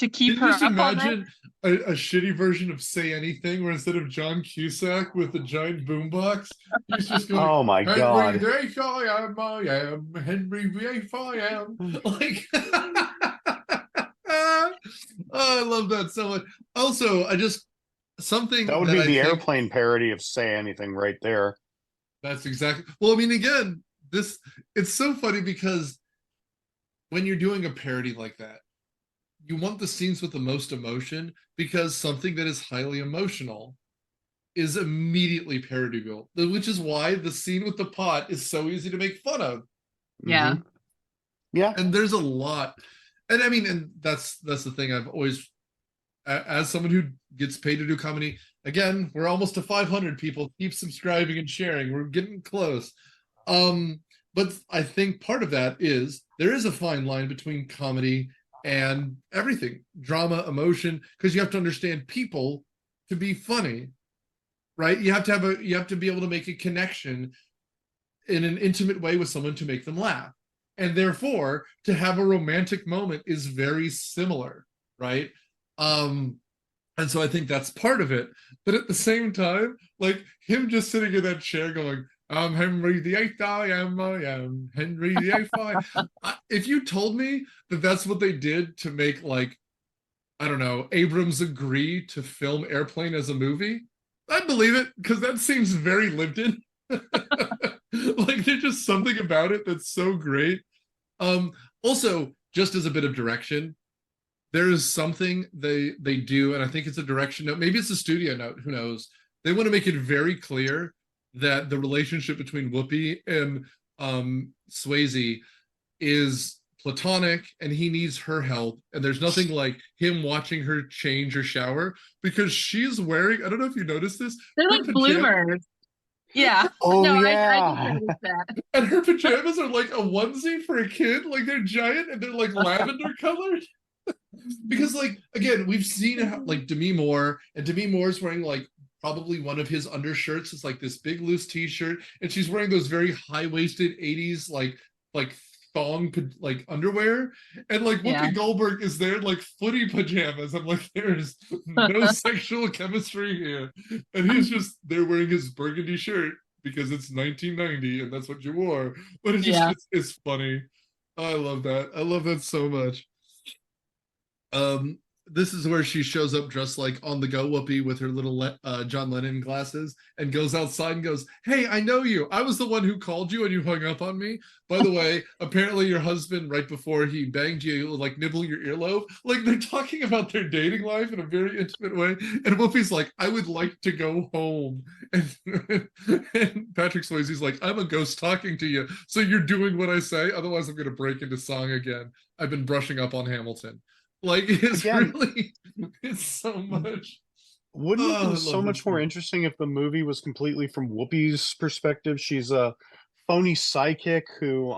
keep her up all night? Imagine a shitty version of Say Anything, where instead of John Cusack with the giant boombox, he's just going, oh my God. Henry VIII, I am, Henry VIII, I am. Like, oh, I love that so much. Also, something that would be the Airplane parody of Say Anything right there. That's exactly. Well, I mean, again, it's so funny because when you're doing a parody like that, you want the scenes with the most emotion, because something that is highly emotional is immediately parodyable, which is why the scene with the pot is so easy to make fun of. Yeah. Yeah. And there's a lot. And I mean, and that's the thing I've always, as someone who gets paid to do comedy, again, we're almost to 500 people. Keep subscribing and sharing. We're getting close. But I think part of that is there is a fine line between comedy and everything, drama, emotion, because you have to understand people to be funny, right? You have to be able to make a connection in an intimate way with someone to make them laugh. And therefore, to have a romantic moment is very similar, right? And so I think that's part of it. But at the same time, like him just sitting in that chair going, I'm Henry VIII, I am Henry VIII. If you told me that that's what they did to make, like, I don't know, Abrams agree to film Airplane as a movie, I'd believe it, because that seems very lived in. Like, there's just something about it that's so great. Also, just as a bit of direction, there is something they do, and I think it's a direction note, maybe it's a studio note, who knows. They want to make it very clear that the relationship between Whoopi and Swayze is platonic, and he needs her help, and there's nothing like him watching her change or shower, because she's wearing, I don't know if you noticed this, they're like bloomers. Yeah. Oh no, yeah. I did notice that. And her pajamas are like a onesie for a kid, like they're giant and they're like lavender colored. Because, like, again, we've seen how, like, Demi Moore's wearing like probably one of his undershirts is like this big loose t-shirt, and she's wearing those very high-waisted 80s like thong like underwear, and like Whoopi Goldberg is there like footy pajamas. I'm like, there's no sexual chemistry here, and he's just there wearing his burgundy shirt because it's 1990 and that's what you wore. But it's just it's funny. I love that so much. This is where she shows up dressed like On the Go Whoopi with her little John Lennon glasses and goes outside and goes, hey, I know you. I was the one who called you and you hung up on me. By the way, apparently your husband, right before he banged you, like nibble your earlobe. Like, they're talking about their dating life in a very intimate way. And Whoopi's like, I would like to go home. And Patrick Swayze's like, I'm a ghost talking to you. So you're doing what I say. Otherwise, I'm going to break into song again. I've been brushing up on Hamilton. Like, it's so much. Wouldn't it be so much more interesting if the movie was completely from Whoopi's perspective? She's a phony psychic who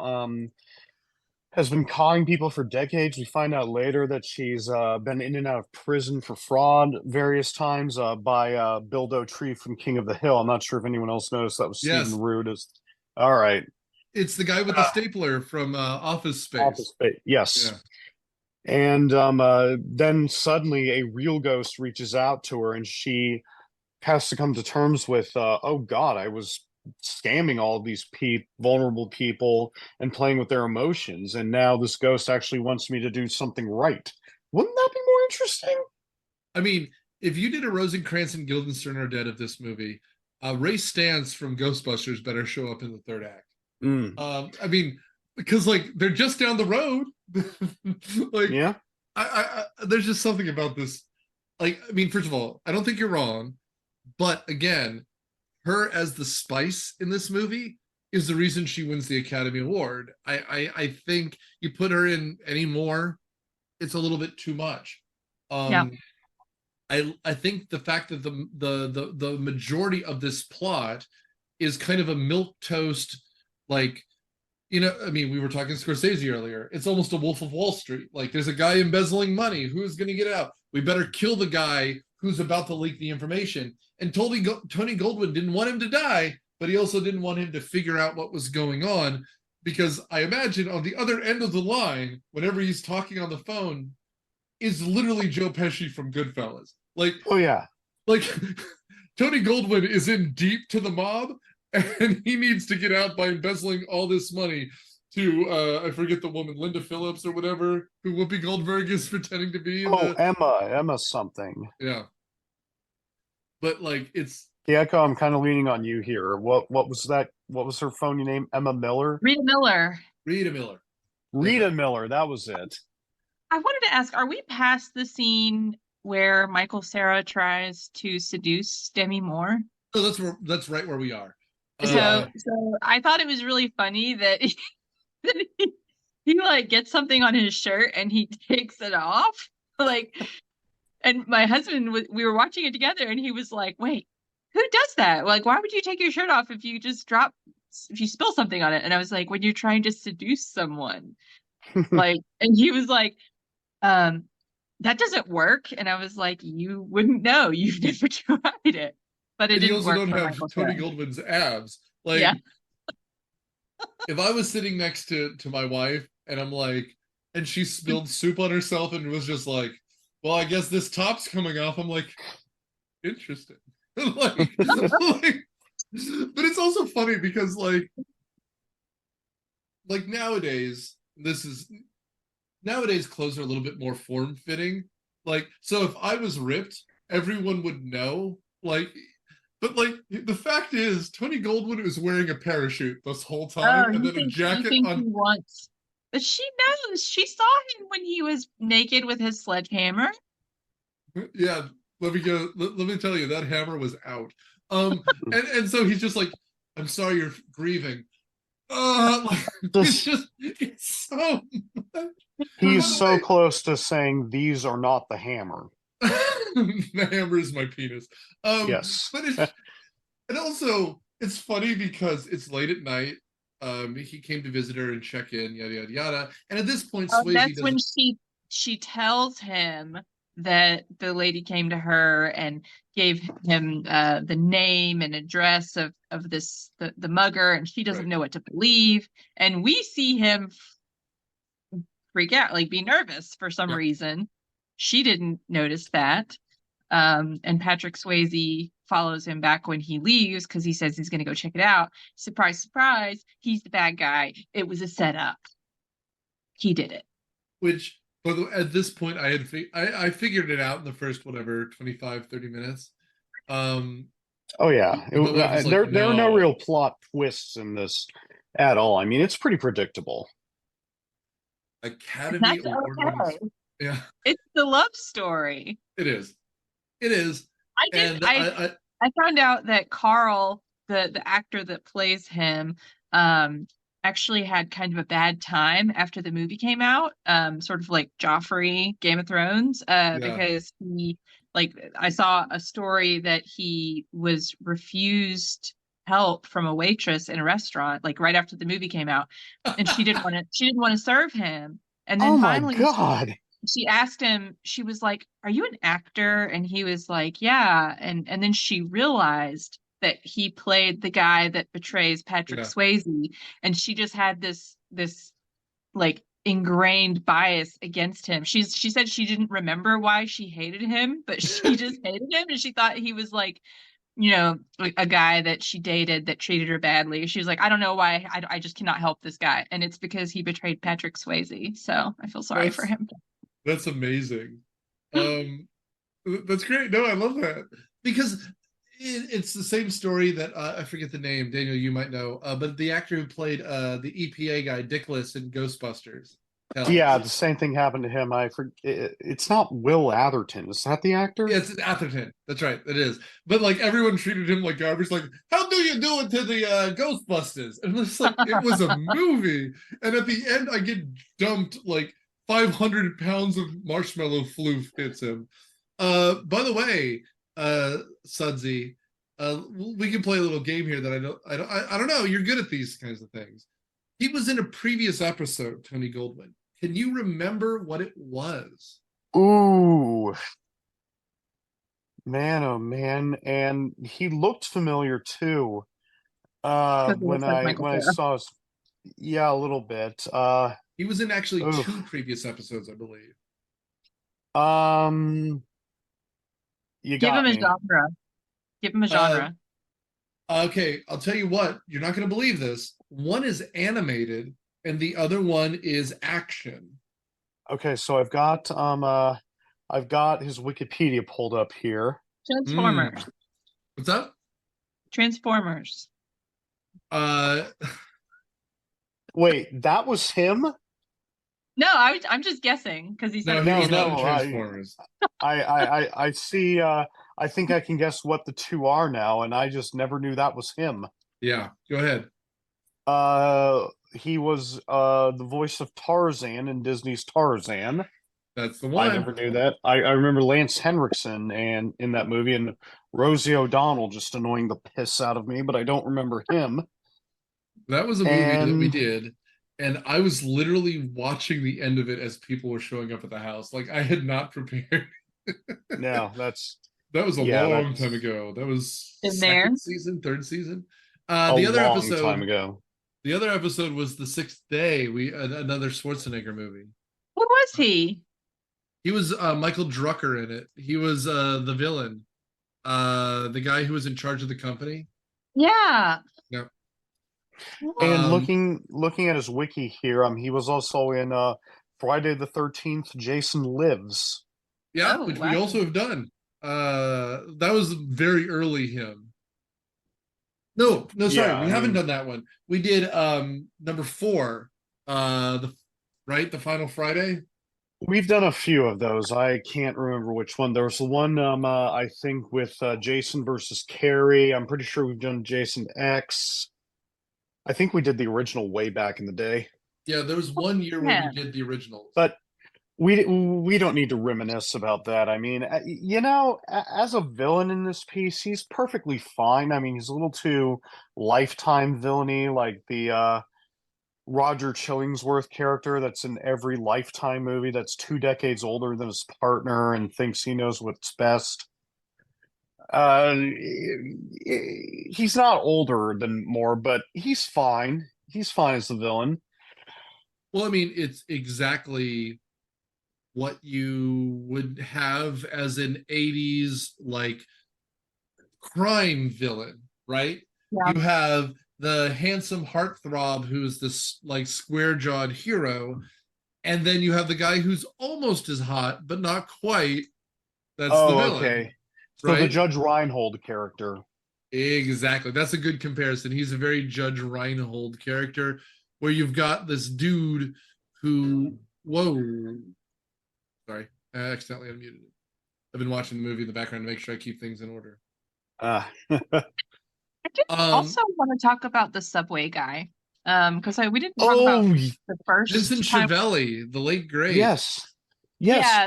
has been conning people for decades. We find out later that she's been in and out of prison for fraud various times by Bill Dotree from King of the Hill. I'm not sure if anyone else noticed that was Stephen Root. All right. It's the guy with the stapler from Office Space. Office Space. Yes. Yeah. And then suddenly a real ghost reaches out to her, and she has to come to terms with, oh God, I was scamming all of these vulnerable people and playing with their emotions, and now this ghost actually wants me to do something right. Wouldn't that be more interesting? I mean, if you did a Rosencrantz and Guildenstern are dead of this movie, Ray Stantz from Ghostbusters better show up in the third act. I mean, because like they're just down the road. Like, yeah, there's just something about this. Like, I mean, first of all, I don't think you're wrong, but again, her as the spice in this movie is the reason she wins the Academy Award. I think you put her in anymore, it's a little bit too much. Yeah. I think the fact that the majority of this plot is kind of a milquetoast, like, you know, I mean, we were talking Scorsese earlier. It's almost a Wolf of Wall Street. Like, there's a guy embezzling money. Who's going to get out? We better kill the guy who's about to leak the information. And Tony Goldwyn didn't want him to die, but he also didn't want him to figure out what was going on, because I imagine on the other end of the line, whenever he's talking on the phone, is literally Joe Pesci from Goodfellas. Like, oh yeah, like Tony Goldwyn is in deep to the mob, and he needs to get out by embezzling all this money to I forget the woman, Linda Phillips or whatever, who Whoopi Goldberg is pretending to be. Emma something. Yeah, but like it's Keiko, I'm kind of leaning on you here. What was that? What was her phony name? Emma Miller. Rita Miller. Rita Miller. Rita Miller. That was it. I wanted to ask: are we past the scene where Michael Cera tries to seduce Demi Moore? Oh, that's right where we are. So I thought it was really funny that he like gets something on his shirt and he takes it off. Like, and my husband, we were watching it together, and he was like, "Wait, who does that? Like, why would you take your shirt off if you spill something on it?" And I was like, "When you're trying to seduce someone." Like, and he was like, that doesn't work. And I was like, "You wouldn't know. You've never tried it." But it didn't work. You also don't have Tony Goldwyn's abs. Like, yeah. If I was sitting next to my wife and I'm like, and she spilled soup on herself and was just like, "Well, I guess this top's coming off," I'm like, interesting. Like, but it's also funny because like nowadays clothes are a little bit more form-fitting. Like, so if I was ripped, everyone would know. Like, but like the fact is, Tony Goldwyn is wearing a parachute this whole time, and then a jacket on. But she knows. She saw him when he was naked with his sledgehammer. Yeah, let me tell you, that hammer was out. And so he's just like, "I'm sorry, you're grieving." It's so much. He's so close to saying, "These are not the hammer." The hammer is my penis. Yes. But and also it's funny because it's late at night. He came to visit her and check in, yada yada yada. And at this point, Swayze that's when she tells him that the lady came to her and gave him the name and address of the mugger, and she doesn't know what to believe. And we see him freak out, like be nervous for some reason. She didn't notice that. And Patrick Swayze follows him back when he leaves because he says he's going to go check it out. Surprise, surprise, he's the bad guy. It was a setup. He did it. Which, at this point, I figured it out in the first, 25, 30 minutes. Oh, yeah. There are no real plot twists in this at all. I mean, it's pretty predictable. Academy Award winners. Yeah. It's the love story. It is. I found out that Carl, the actor that plays him, actually had kind of a bad time after the movie came out, sort of like Joffrey, Game of Thrones, because I saw a story that he was refused help from a waitress in a restaurant, like right after the movie came out, and she didn't want to serve him. And then finally, she asked him, she was like, "Are you an actor?" And he was like, "Yeah." And then she realized that he played the guy that betrays Patrick Yeah. Swayze, and she just had this like ingrained bias against him. She said she didn't remember why she hated him, but she just hated him, and she thought he was like, you know, a guy that she dated that treated her badly. She was like, I don't know why, I just cannot help this guy, and it's because he betrayed Patrick Swayze. So I feel sorry for him. That's amazing. That's great. No, I love that, because it's the same story that I forget the name. Daniel, you might know, but the actor who played the EPA guy, Dickless in Ghostbusters. Yeah, the same thing happened to him. I forget. It's not Will Atherton. Is that the actor? Yeah, it's Atherton. That's right. It is. But like everyone treated him like garbage. Like, how do you do it to the Ghostbusters? And it's like it was a movie. And at the end, I get dumped like 500 pounds of marshmallow floof hits him. By the way, Sudsy, we can play a little game here that I don't know. You're good at these kinds of things. He was in a previous episode, Tony Goldwyn. Can you remember what it was? Ooh, man, oh man, and he looked familiar too. When I saw his, yeah, a little bit. He was in actually 2 previous episodes, I believe. You Give got him a me. genre. Give him a genre. Okay, I'll tell you what. You're not going to believe this. One is animated, and the other one is action. Okay, so I've got his Wikipedia pulled up here. Transformers. What's up? Transformers. Wait, that was him? No, I'm just guessing because he said no, he's not in Transformers. I see. I think I can guess what the two are now, and I just never knew that was him. Yeah, go ahead. He was the voice of Tarzan in Disney's Tarzan. That's the one. I never knew that. I remember Lance Henriksen and in that movie, and Rosie O'Donnell just annoying the piss out of me, but I don't remember him. That was a movie that we did, and I was literally watching the end of it as people were showing up at the house. Like I had not prepared. No, that was a long time ago. That was second season, third season. The other episode, time ago. The other episode was The Sixth Day. Another Schwarzenegger movie. What was he? He was Michael Drucker in it. He was the villain, the guy who was in charge of the company. Yeah. Yep. And looking at his wiki here, he was also in Friday the 13th. Jason Lives. Yeah, which we also have done. That was very early him. No, sorry, we haven't done that one. We did number 4, the Final Friday. We've done a few of those. I can't remember which one. There was the one I think with Jason versus Carrie. I'm pretty sure we've done Jason X. I think we did the original way back in the day. Yeah, there was one year where we did the originals. But we don't need to reminisce about that. I mean, as a villain in this piece, he's perfectly fine. I mean, he's a little too Lifetime villainy, like the Roger Chillingsworth character that's in every Lifetime movie that's 2 decades older than his partner and thinks he knows what's best. He's not older than Moore, but he's fine. He's fine as the villain. Well, I mean, it's exactly what you would have as an 80s like crime villain, right? Yeah. You have the handsome heartthrob who's this like square-jawed hero, and then you have the guy who's almost as hot but not quite. That's the villain. Okay. So right? The Judge Reinhold character. Exactly. That's a good comparison. He's a very Judge Reinhold character where you've got this dude who, sorry, I accidentally unmuted it. I've been watching the movie in the background to make sure I keep things in order. I did also want to talk about the subway guy. Because we didn't talk about the first Vincent Schiavelli, the late great. Yes,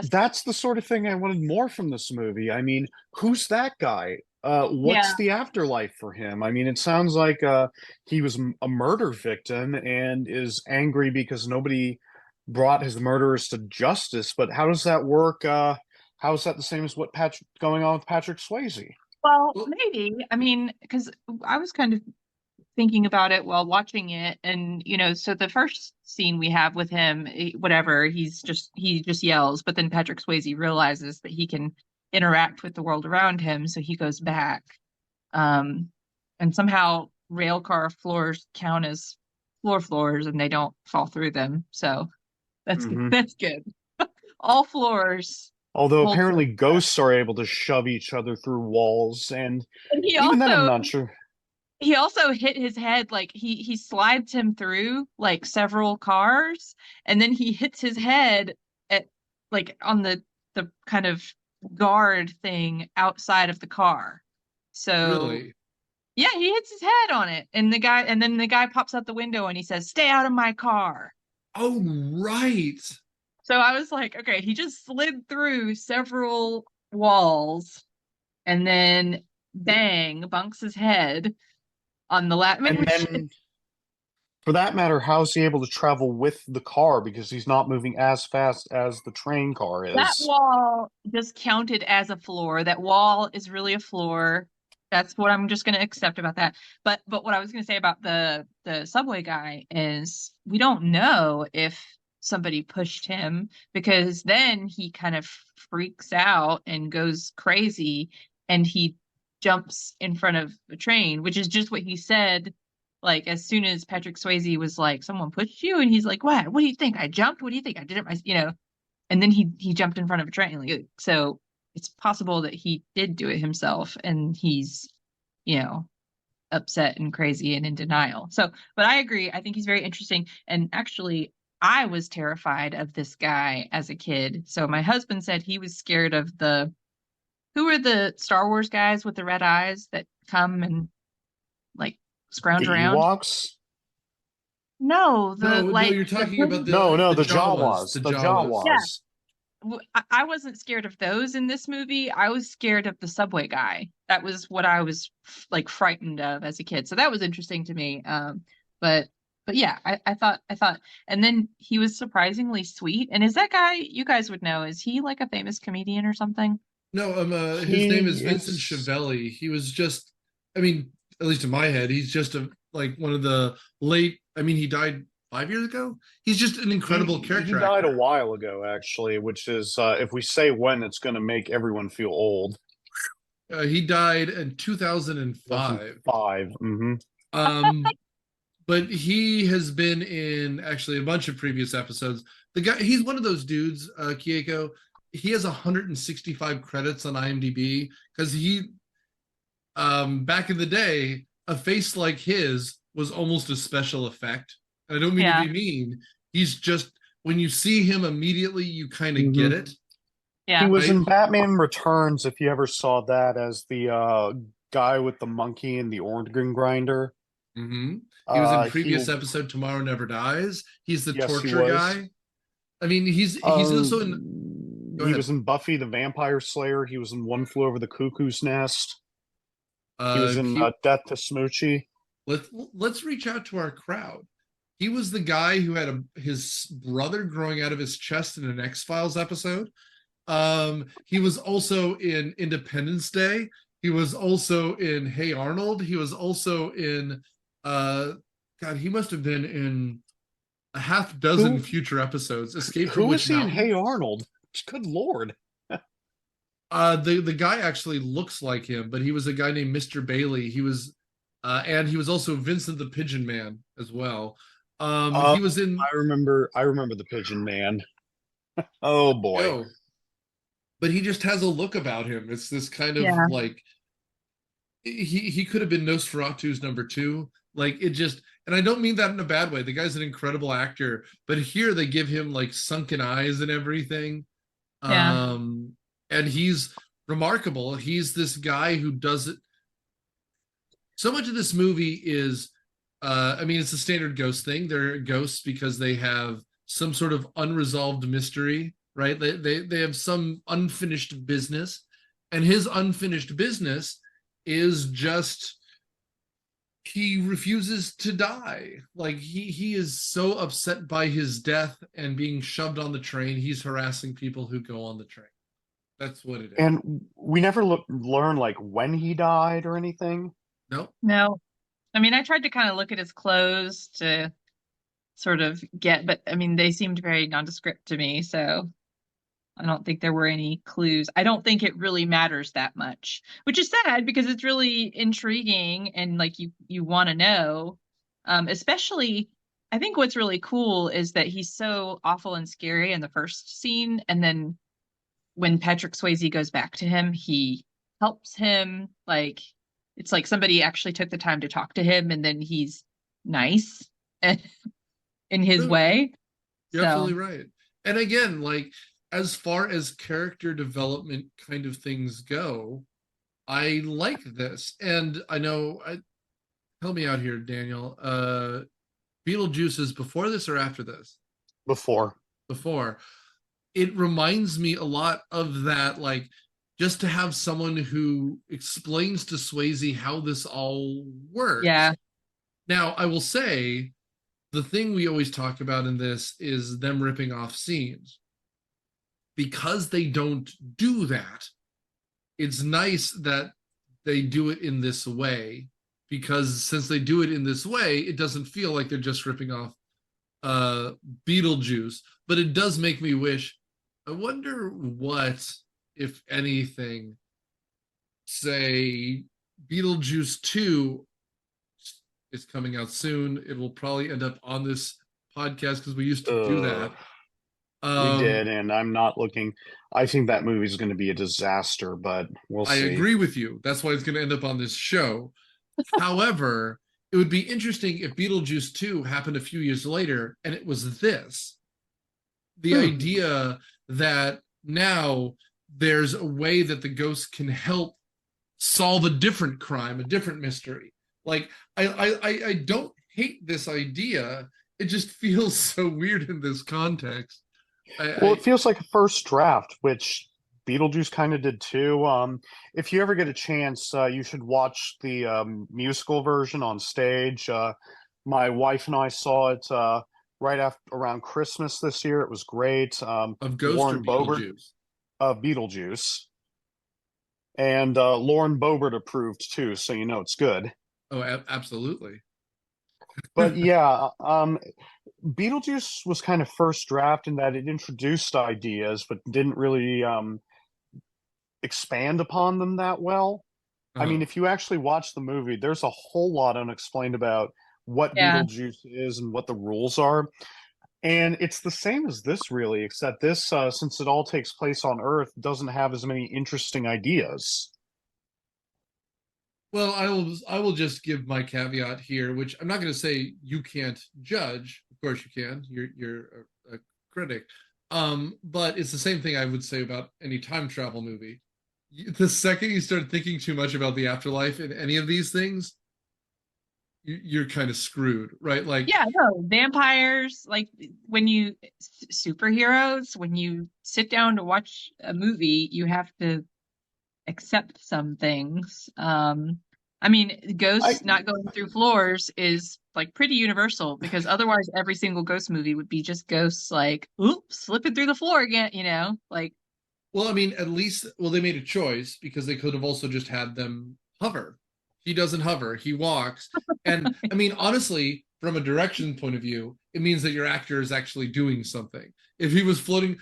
that's the sort of thing I wanted more from this movie. I mean, who's that guy? What's the afterlife for him? I mean, it sounds like he was a murder victim and is angry because nobody brought his murderers to justice. But how does that work? How is that the same as what going on with Patrick Swayze? Well, Well, maybe. I mean, because I was kind of thinking about it while watching it, and so the first scene we have with him, whatever, he just yells, but then Patrick Swayze realizes that he can interact with the world around him, so he goes back. Um, and somehow rail car floors count as floors, and they don't fall through them. So that's good. Hmm. That's good. All floors Although hold apparently together. ghosts are able to shove each other through walls, and And he even then, I'm also not sure. he also hit his head, like he slides him through like several cars, and then he hits his head at like on the kind of guard thing outside of the car. So really? yeah, he hits his head on it, and then the guy pops out the window and he says, "Stay out of my car." Oh, right. So I was like, okay, he just slid through several walls and then bang, bunks his head on the last, And which then, for that matter, how's he able to travel with the car because he's not moving as fast as the train car that is? wall just counted as a floor. That wall is really a floor. That's what I'm just going to accept about that. But what I was going to say about the subway guy is we don't know if somebody pushed him, because then he kind of freaks out and goes crazy, and he jumps in front of the train, which is just what he said. Like as soon as Patrick Swayze was like, "Someone pushed you," and he's like, "What? What do you think? I jumped? What do you think? I did it myself?" And then he jumped in front of a train. Like, so it's possible that he did do it himself, and he's you know upset and crazy and in denial. So, but I agree. I think he's very interesting. And actually, I was terrified of this guy as a kid. So my husband said he was scared of the who are the Star Wars guys with the red eyes that come and like scrounge The around. Ewoks? No, the No, no, like you're the talking about big, No, the the Jawas, Jawas. the The Jawas. yeah. Jawas. I wasn't scared of those in this movie. I was scared of the subway guy. That was what I was like frightened of as a kid. So that was interesting to me. But but yeah, I thought, and then he was surprisingly sweet. And is that guy, you guys would know, is he like a famous comedian or something? No, his name is He Vincent is. Schiavelli. He was just, I mean, at least in my head, he's just a like one of the late. I mean, he died 5 years ago. He's just an incredible He character died a actor. while ago, actually, which is if we say when, it's going to make everyone feel old. He died in 2005. 2005. Mm-hmm. Um, but he has been in actually a bunch of previous episodes. The guy, he's one of those dudes, Keiko. He has 165 credits on IMDb because back in the day, a face like his was almost a special effect. And I don't mean to Yeah, be mean. He's just when you see him immediately, you kind of get Mm-hmm. it, He yeah, was right? in Batman Returns, if you ever saw that, as the guy with the monkey and the organ grinder. Hmm. He was in He, previous episode Tomorrow Never Dies. He's the yes, he torture was. guy. I mean, he's also in. Go He ahead. was in Buffy the Vampire Slayer. He was in One Flew Over the Cuckoo's Nest. He was in He Death to Smoochie. let's reach out to our crowd. He was the guy who had his brother growing out of his chest in an X-Files episode. He was also in Independence Day. He was also in Hey Arnold. He was also in God, he must have been in a half dozen Who future episodes. Escape from who was Witch he in Hey Mountain. Arnold? Good Lord. The guy actually looks like him, but he was a guy named Mr. Bailey. He was and he was also Vincent the Pigeon Man as well. Oh, He was in I remember the Pigeon Man. Oh boy. Go, but he just has a look about him. It's this kind of yeah, like he could have been Nosferatu's number two. Like it just, and I don't mean that in a bad way. The guy's an incredible actor, but here they give him like sunken eyes and everything. yeah, Um, and he's remarkable. He's this guy who does it. So much of this movie is, I mean, it's a standard ghost thing. They're ghosts because they have some sort of unresolved mystery, right? They have some unfinished business, and his unfinished business is just he refuses to die. Like he is so upset by his death and being shoved on the train, he's harassing people who go on the train. That's what it is. And we never learn like when he died or anything. No. No. I mean, I tried to kind of look at his clothes to sort of get, but I mean, they seemed very nondescript to me, so I don't think there were any clues. I don't think it really matters that much, which is sad because it's really intriguing and like you want to know. Especially, I think what's really cool is that he's so awful and scary in the first scene, and then when Patrick Swayze goes back to him, he helps him. Like it's like somebody actually took the time to talk to him, and then he's nice in his No, way. you're So absolutely right. And again, like as far as character development kind of things go, I like this. And I know, help me out here, Daniel. Beetlejuice is before this or after this? Before. Before. It reminds me a lot of that, like just to have someone who explains to Swayze how this all works. yeah, Now, I will say the thing we always talk about in this is them ripping off scenes. Because they don't do that, it's nice that they do it in this way, because since they do it in this way, it doesn't feel like they're just ripping off Beetlejuice. But it does make me wish, I wonder what, if anything, say Beetlejuice 2 is coming out soon. It will probably end up on this podcast because we used to do that. We did, and I'm not looking. I think that movie is going to be a disaster, but we'll see. I agree with you. That's why it's going to end up on this show. However, it would be interesting if Beetlejuice 2 happened a few years later and it was this. The idea that now there's a way that the ghost can help solve a different crime, a different mystery. Like, I don't hate this idea. It just feels so weird in this context. It feels like a first draft, which Beetlejuice kind of did too. If you ever get a chance, you should watch the musical version on stage. My wife and I saw it right after around Christmas this year. It was great. Of Ghost Lauren or Boebert, Beetlejuice? Beetlejuice, and Lauren Boebert approved too, so you know it's good. Oh, absolutely. But yeah, Beetlejuice was kind of first draft in that it introduced ideas, but didn't really expand upon them that well. I mean, if you actually watch the movie, there's a whole lot unexplained about what yeah. Beetlejuice is and what the rules are. And it's the same as this, really, except this, since it all takes place on Earth, doesn't have as many interesting ideas. Well, I will just give my caveat here, which I'm not going to say you can't judge. Of course you can. You're a critic. But it's the same thing I would say about any time travel movie. The second you start thinking too much about the afterlife in any of these things, you're kind of screwed, right? Like, yeah, no, vampires, like when you superheroes, when you sit down to watch a movie, you have to accept some things. I mean, ghosts not going through floors is like pretty universal, because otherwise every single ghost movie would be just ghosts like, oops, slipping through the floor again, you know? Like, well, I mean, at least, well, they made a choice because they could have also just had them hover. He doesn't hover, he walks. And I mean, honestly, from a direction point of view, it means that your actor is actually doing something. If he was floating,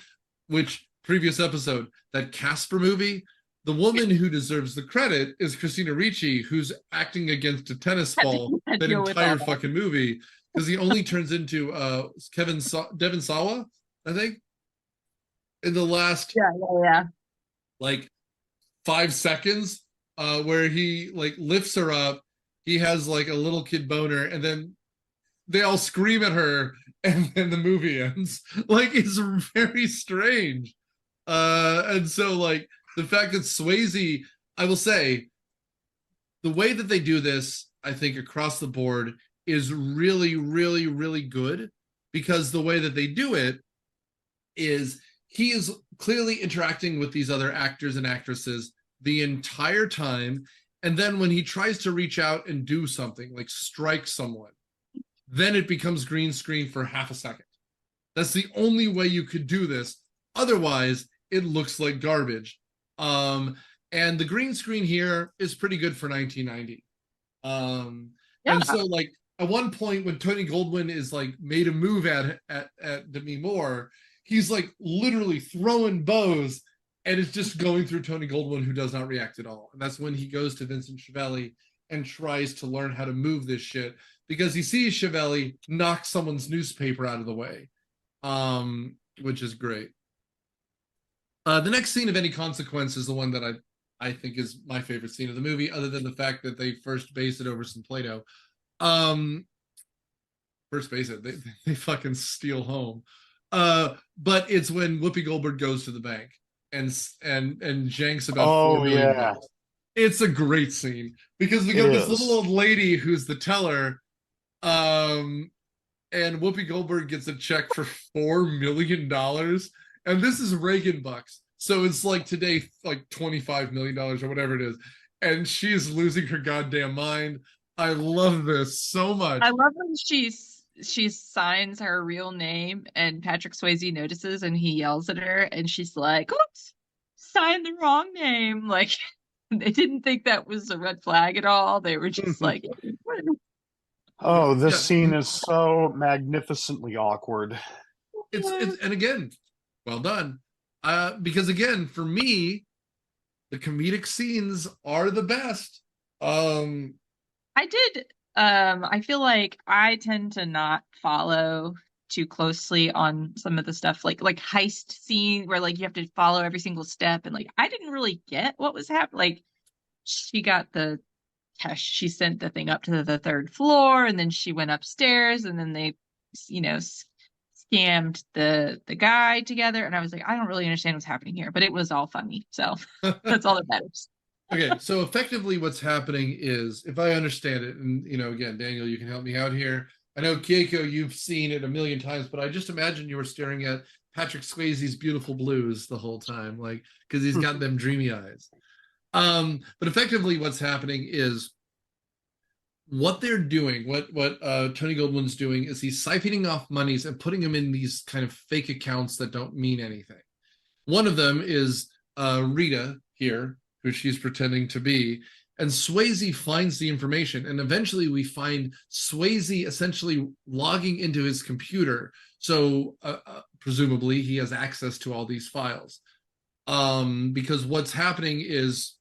which previous episode, that Casper movie, the woman who deserves the credit is Christina Ricci, who's acting against a tennis ball that entire fucking movie, because he only turns into Devon Sawa, I think, in the last like 5 seconds, where he like lifts her up, he has like a little kid boner, and then they all scream at her, and then the movie ends. Like, it's very strange. And so like the fact that Swayze, I will say, the way that they do this, I think across the board, is really, really, really good, because the way that they do it is he is clearly interacting with these other actors and actresses the entire time. And then when he tries to reach out and do something, like strike someone, then it becomes green screen for half a second. That's the only way you could do this. Otherwise, it looks like garbage. And the green screen here is pretty good for 1990. Yeah. And so like at one point when Tony Goldwyn is like made a move at Demi Moore, he's like literally throwing bows and it's just going through Tony Goldwyn, who does not react at all. And that's when he goes to Vincent Schiavelli and tries to learn how to move this shit, because he sees Schiavelli knock someone's newspaper out of the way, which is great. The next scene of any consequence is the one that I think is my favorite scene of the movie, other than the fact that they first base it over some Play-Doh. First base it, they fucking steal home. But it's when Whoopi Goldberg goes to the bank and janks about $4 million. It's a great scene because we got this little old lady who's the teller, and Whoopi Goldberg gets a check for $4 million, and this is Reagan bucks, so it's like today, like $25 million or whatever it is, and she's losing her goddamn mind. I love this so much. I love when she signs her real name and Patrick Swayze notices and he yells at her and she's like, oops, signed the wrong name. Like, they didn't think that was a red flag at all. They were just like, oh, this scene is so magnificently awkward. It's and again, well done. Because again, for me, the comedic scenes are the best. I feel like I tend to not follow too closely on some of the stuff like heist scene where like you have to follow every single step, and like I didn't really get what was happening. Like she got the test, she sent the thing up to the third floor, and then she went upstairs, and then they, scammed the guy together, and I was like, I don't really understand what's happening here, but it was all funny, so that's all that matters. Okay, so effectively what's happening is, if I understand it, and again, Daniel, you can help me out here. I know, Keiko, you've seen it a million times, but I just imagine you were staring at Patrick Swayze's beautiful blues the whole time, like, because he's got them dreamy eyes. But effectively what's happening is what they're doing, what Tony Goldwyn's doing is he's siphoning off monies and putting them in these kind of fake accounts that don't mean anything. One of them is Rita here, who she's pretending to be, and Swayze finds the information, and eventually we find Swayze essentially logging into his computer, so presumably he has access to all these files, because what's happening is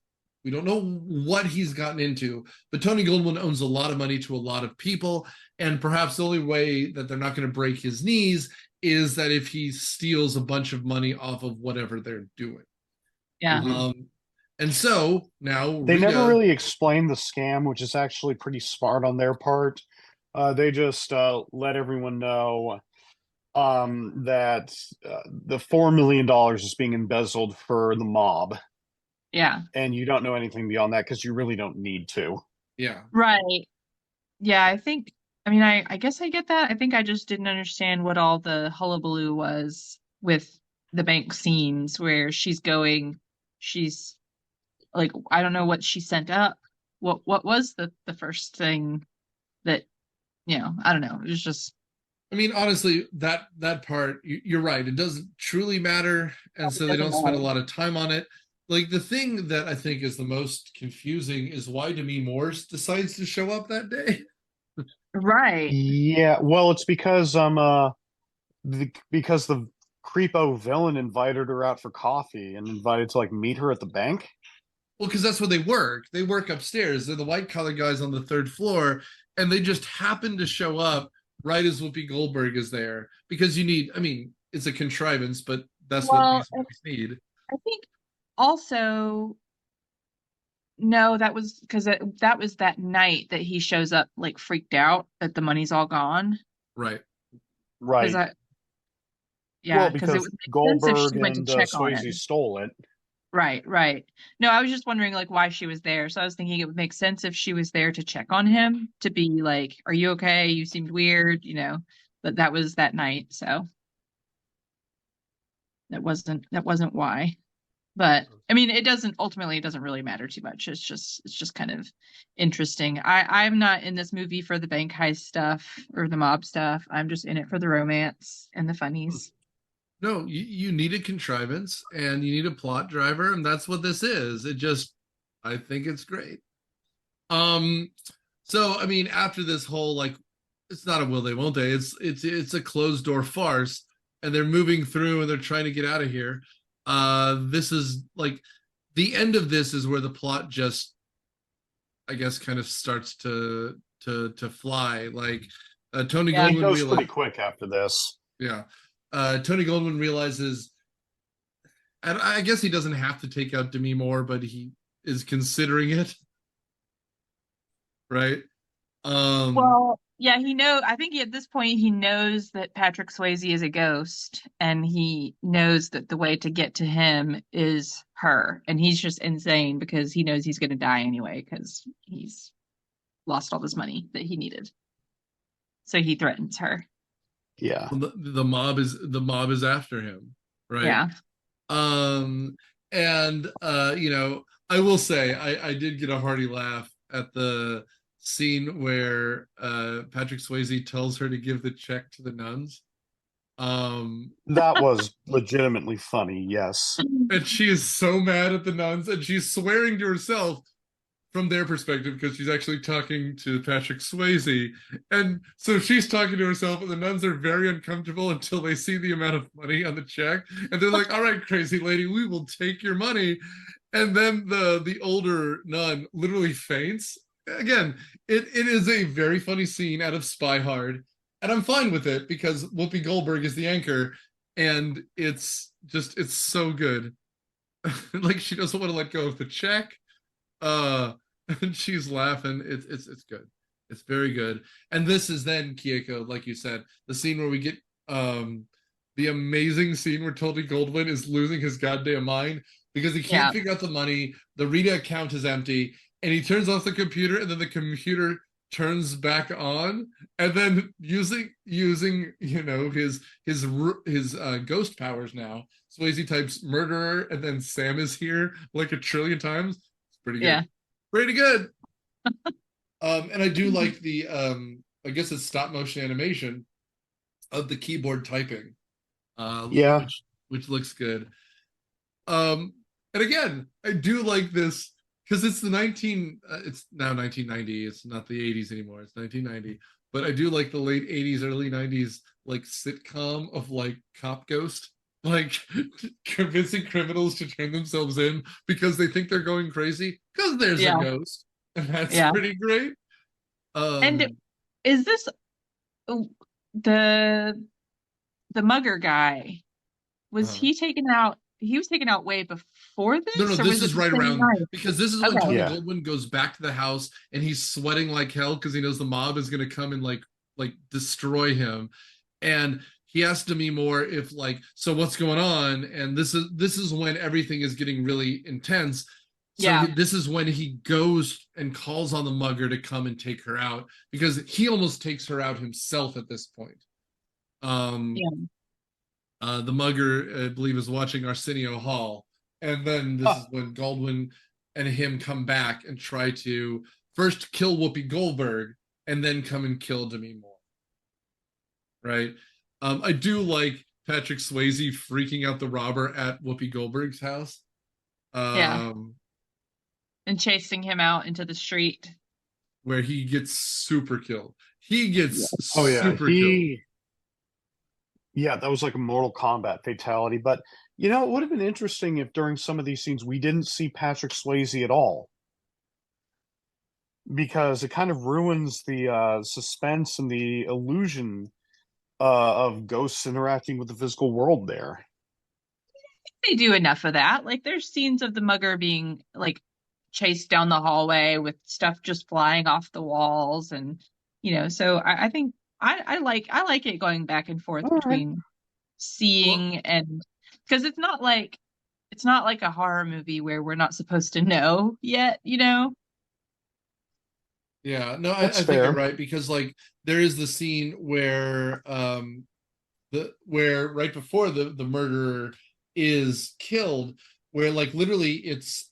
we don't know what he's gotten into, but Tony Goldwyn owns a lot of money to a lot of people, and perhaps the only way that they're not going to break his knees is that if he steals a bunch of money off of whatever they're doing. Yeah. And so now they never really explain the scam, which is actually pretty smart on their part. They just let everyone know that the $4 million is being embezzled for the mob. Yeah. And you don't know anything beyond that because you really don't need to. Yeah. Right. Yeah, I guess I get that. I think I just didn't understand what all the hullabaloo was with the bank scenes where she's like, I don't know what she sent up. What was the first thing that, I don't know. It was just. I mean, honestly, that part, you're right. It doesn't truly matter. And so they don't spend a lot of time on it. Like, the thing that I think is the most confusing is why Demi Moore decides to show up that day. Right. Yeah, well, it's because because the creepo villain invited her out for coffee and invited to like meet her at the bank. Well, because that's where they work. They work upstairs. They're the white-collar guys on the third floor, and they just happen to show up right as Whoopi Goldberg is there. Because it's a contrivance, but that's what these movies need. I think also, no, that was because that was that night that he shows up, like, freaked out that the money's all gone. Right. Well, because it would Goldberg and Swayze stole it. Right. No, I was just wondering, like, why she was there. So I was thinking it would make sense if she was there to check on him, to be like, "Are you okay? You seemed weird," But that was that night, so that wasn't why. But I mean, it doesn't really matter too much. It's just kind of interesting. I'm not in this movie for the bank heist stuff or the mob stuff. I'm just in it for the romance and the funnies. No, you need a contrivance and you need a plot driver, and that's what this is. I think it's great. Um, so I mean, after this whole like, it's not a will they won't they? It's a closed door farce, and they're moving through and they're trying to get out of here. This is like the end of this is where the plot just, I guess, kind of starts to fly. Like Tony Yeah. It Goldwyn goes pretty realized, quick after this. yeah. Tony Goldwyn realizes, and I guess he doesn't have to take out Demi Moore, but he is considering it, right? Well, yeah, I think at this point he knows that Patrick Swayze is a ghost, and he knows that the way to get to him is her. And he's just insane because he knows he's going to die anyway because he's lost all this money that he needed. So he threatens her. Yeah. The mob is after him, right? Yeah. And I will say I did get a hearty laugh at the scene where Patrick Swayze tells her to give the check to the nuns. That was legitimately funny, yes. And she is so mad at the nuns, and she's swearing to herself from their perspective because she's actually talking to Patrick Swayze. And so she's talking to herself, and the nuns are very uncomfortable until they see the amount of money on the check. And they're like, all right, crazy lady, we will take your money. And then the older nun literally faints. Again, it is a very funny scene out of Spy Hard. And I'm fine with it because Whoopi Goldberg is the anchor. And it's so good. Like she doesn't want to let go of the check. And she's laughing. It's good. It's very good. And this is then Keiko, like you said, the scene where we get the amazing scene where Tony Goldwyn is losing his goddamn mind because he can't figure out the money. The Rita account is empty, and he turns off the computer, and then the computer turns back on, and then using his ghost powers now, Swayze types murderer, and then Sam is here like a trillion times. It's pretty good. Yeah. Pretty good. And I do like the I guess it's stop motion animation of the keyboard typing. Yeah. Which looks good. And again, I do like this because it's it's now 1990. It's not the 80s anymore. It's 1990. But I do like the late 80s, early 90s like sitcom of like cop ghost, like convincing criminals to turn themselves in because they think they're going crazy because there's a ghost, and that's pretty great. And is this the mugger guy? Was he taken out? He was taken out way before this. No, this is right around because this is when Tony Yeah. Goldwyn goes back to the house and he's sweating like hell because he knows the mob is going to come and like destroy him, and he asked Demi Moore if like, so what's going on, and this is when everything is getting really intense. So this is when he goes and calls on the mugger to come and take her out because he almost takes her out himself at this point. The mugger, I believe, is watching Arsenio Hall, and then this is when Goldwyn and him come back and try to first kill Whoopi Goldberg and then come and kill Demi Moore. Right? I do like Patrick Swayze freaking out the robber at Whoopi Goldberg's house. And chasing him out into the street. Where he gets super killed. He gets super killed. Yeah, that was like a Mortal Kombat fatality. But, it would have been interesting if during some of these scenes we didn't see Patrick Swayze at all. Because it kind of ruins the suspense and the illusion of ghosts interacting with the physical world there. They do enough of that. Like, there's scenes of the mugger being, like, chased down the hallway with stuff just flying off the walls, and so I think I like it going back and forth between seeing and because it's not like a horror movie where we're not supposed to know yet, Yeah, no, I think you're right because like there is the scene where where right before the murderer is killed, where like literally it's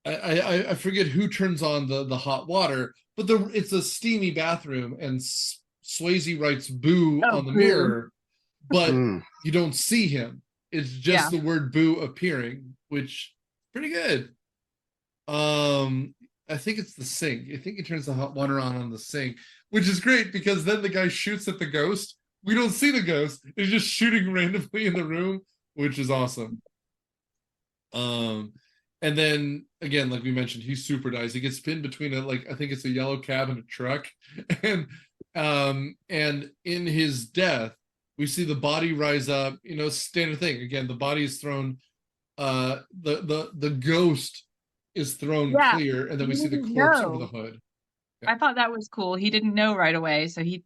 I forget who turns on the hot water, but it's a steamy bathroom, and Swayze writes "boo" on the mirror, but Mm. you don't see him. It's just the word boo appearing, which pretty good. I think it's the sink. I think he turns the hot water on the sink, which is great because then the guy shoots at the ghost. We don't see the ghost. He's just shooting randomly in the room, which is awesome. And then again, like we mentioned, he super dies. He gets pinned between I think it's a yellow cab and a truck. And in his death, we see the body rise up, standard thing. Again, the body is thrown, the ghost is thrown clear, and then we see the corpse over the hood. I thought that was cool. He didn't know right away, so he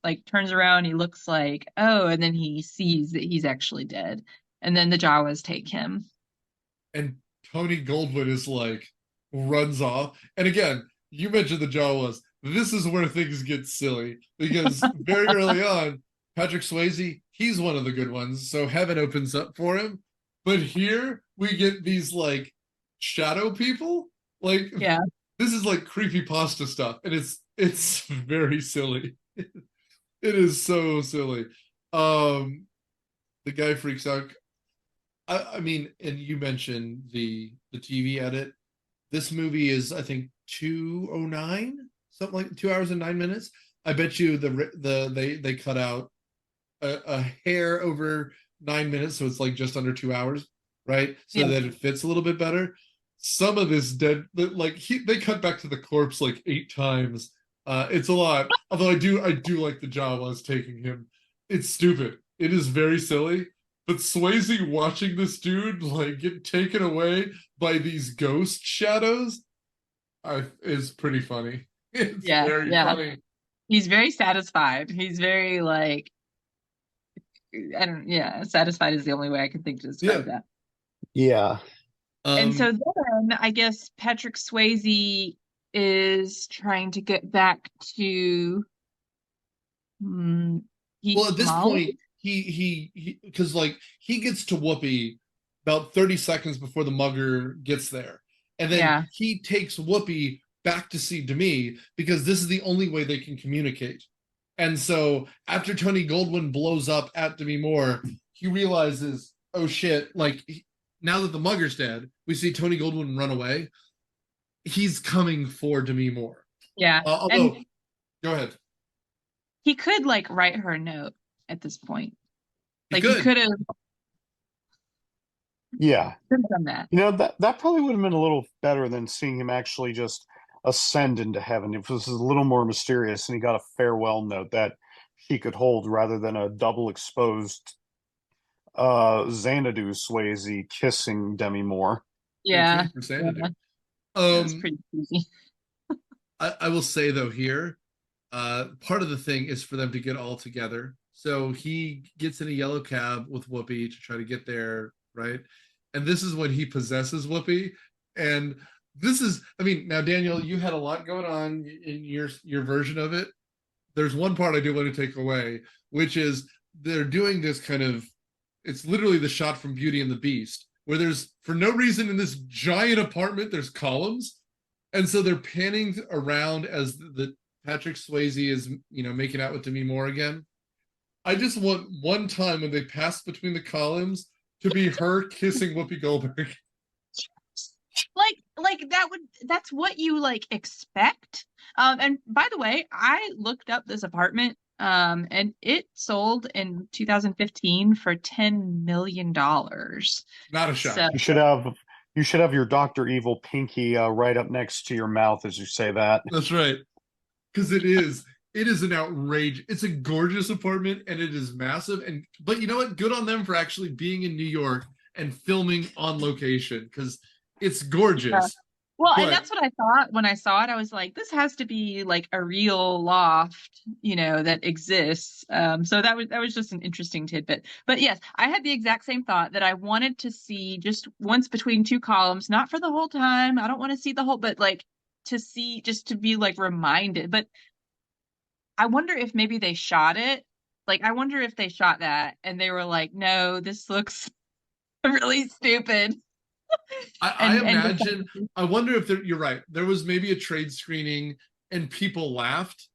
like turns around, he looks like, oh, and then he sees that he's actually dead. And then the Jawas take him. And Tony Goldwyn is runs off. And again, you mentioned the Jawas. This is where things get silly because very early on, Patrick Swayze, he's one of the good ones. So heaven opens up for him. But here we get these shadow people. This is creepypasta stuff. And it's very silly. It is so silly. The guy freaks out. I mean, and you mentioned the TV edit. This movie is, I think, 2:09, something like 2 hours and 9 minutes. I bet you they cut out a hair over 9 minutes, so it's just under 2 hours, right? So that it fits a little bit better. Some of this dead, they cut back to the corpse 8 times. It's a lot. Although I do like the Jawas taking him. It's stupid. It is very silly. But Swayze watching this dude get taken away by these ghost shadows is pretty funny. It's very funny. He's very satisfied. He's very satisfied is the only way I can think to describe that. Yeah. And so then I guess Patrick Swayze is trying to get back to at this point he because he gets to Whoopi about 30 seconds before the mugger gets there, and then he takes Whoopi back to see Demi because this is the only way they can communicate. And so after Tony Goldwyn blows up at Demi Moore, he realizes, oh shit, now that the mugger's dead, we see Tony Goldwyn run away. He's coming for Demi Moore. Yeah. Although, go ahead. He could write her a note at this point. He could have. Yeah. Could have done that. That probably would have been a little better than seeing him actually just ascend into heaven. If this is a little more mysterious and he got a farewell note that he could hold rather than a double exposed Xanadu Swayze kissing Demi Moore. Yeah. That's pretty easy. I will say though here, part of the thing is for them to get all together. So he gets in a yellow cab with Whoopi to try to get there, right? And this is when he possesses Whoopi. And this is, now Daniel, you had a lot going on in your version of it. There's one part I do want to take away, which is they're doing this kind of, it's literally the shot from Beauty and the Beast, where there's, for no reason in this giant apartment, there's columns. And so they're panning around as the Patrick Swayze is, making out with Demi Moore again. I just want one time when they pass between the columns to be her kissing Whoopi Goldberg. That's what you expect. And by the way, I looked up this apartment and it sold in 2015 for $10 million. Not a shot. So, you should have your Dr. Evil pinky right up next to your mouth as you say that. That's right. Because it is an outrage. It's a gorgeous apartment and it is massive. But you know what? Good on them for actually being in New York and filming on location because it's gorgeous. Yeah. Well, and that's what I thought when I saw it. I was like, this has to be a real loft, that exists. So that was just an interesting tidbit. But yes, I had the exact same thought that I wanted to see just once between two columns, not for the whole time. I don't want to see the whole, but to see, just to be reminded. But I wonder if maybe they shot it. I wonder if they shot that and they were like, no, this looks really stupid. I imagine, I wonder if you're right. There was maybe a trade screening and people laughed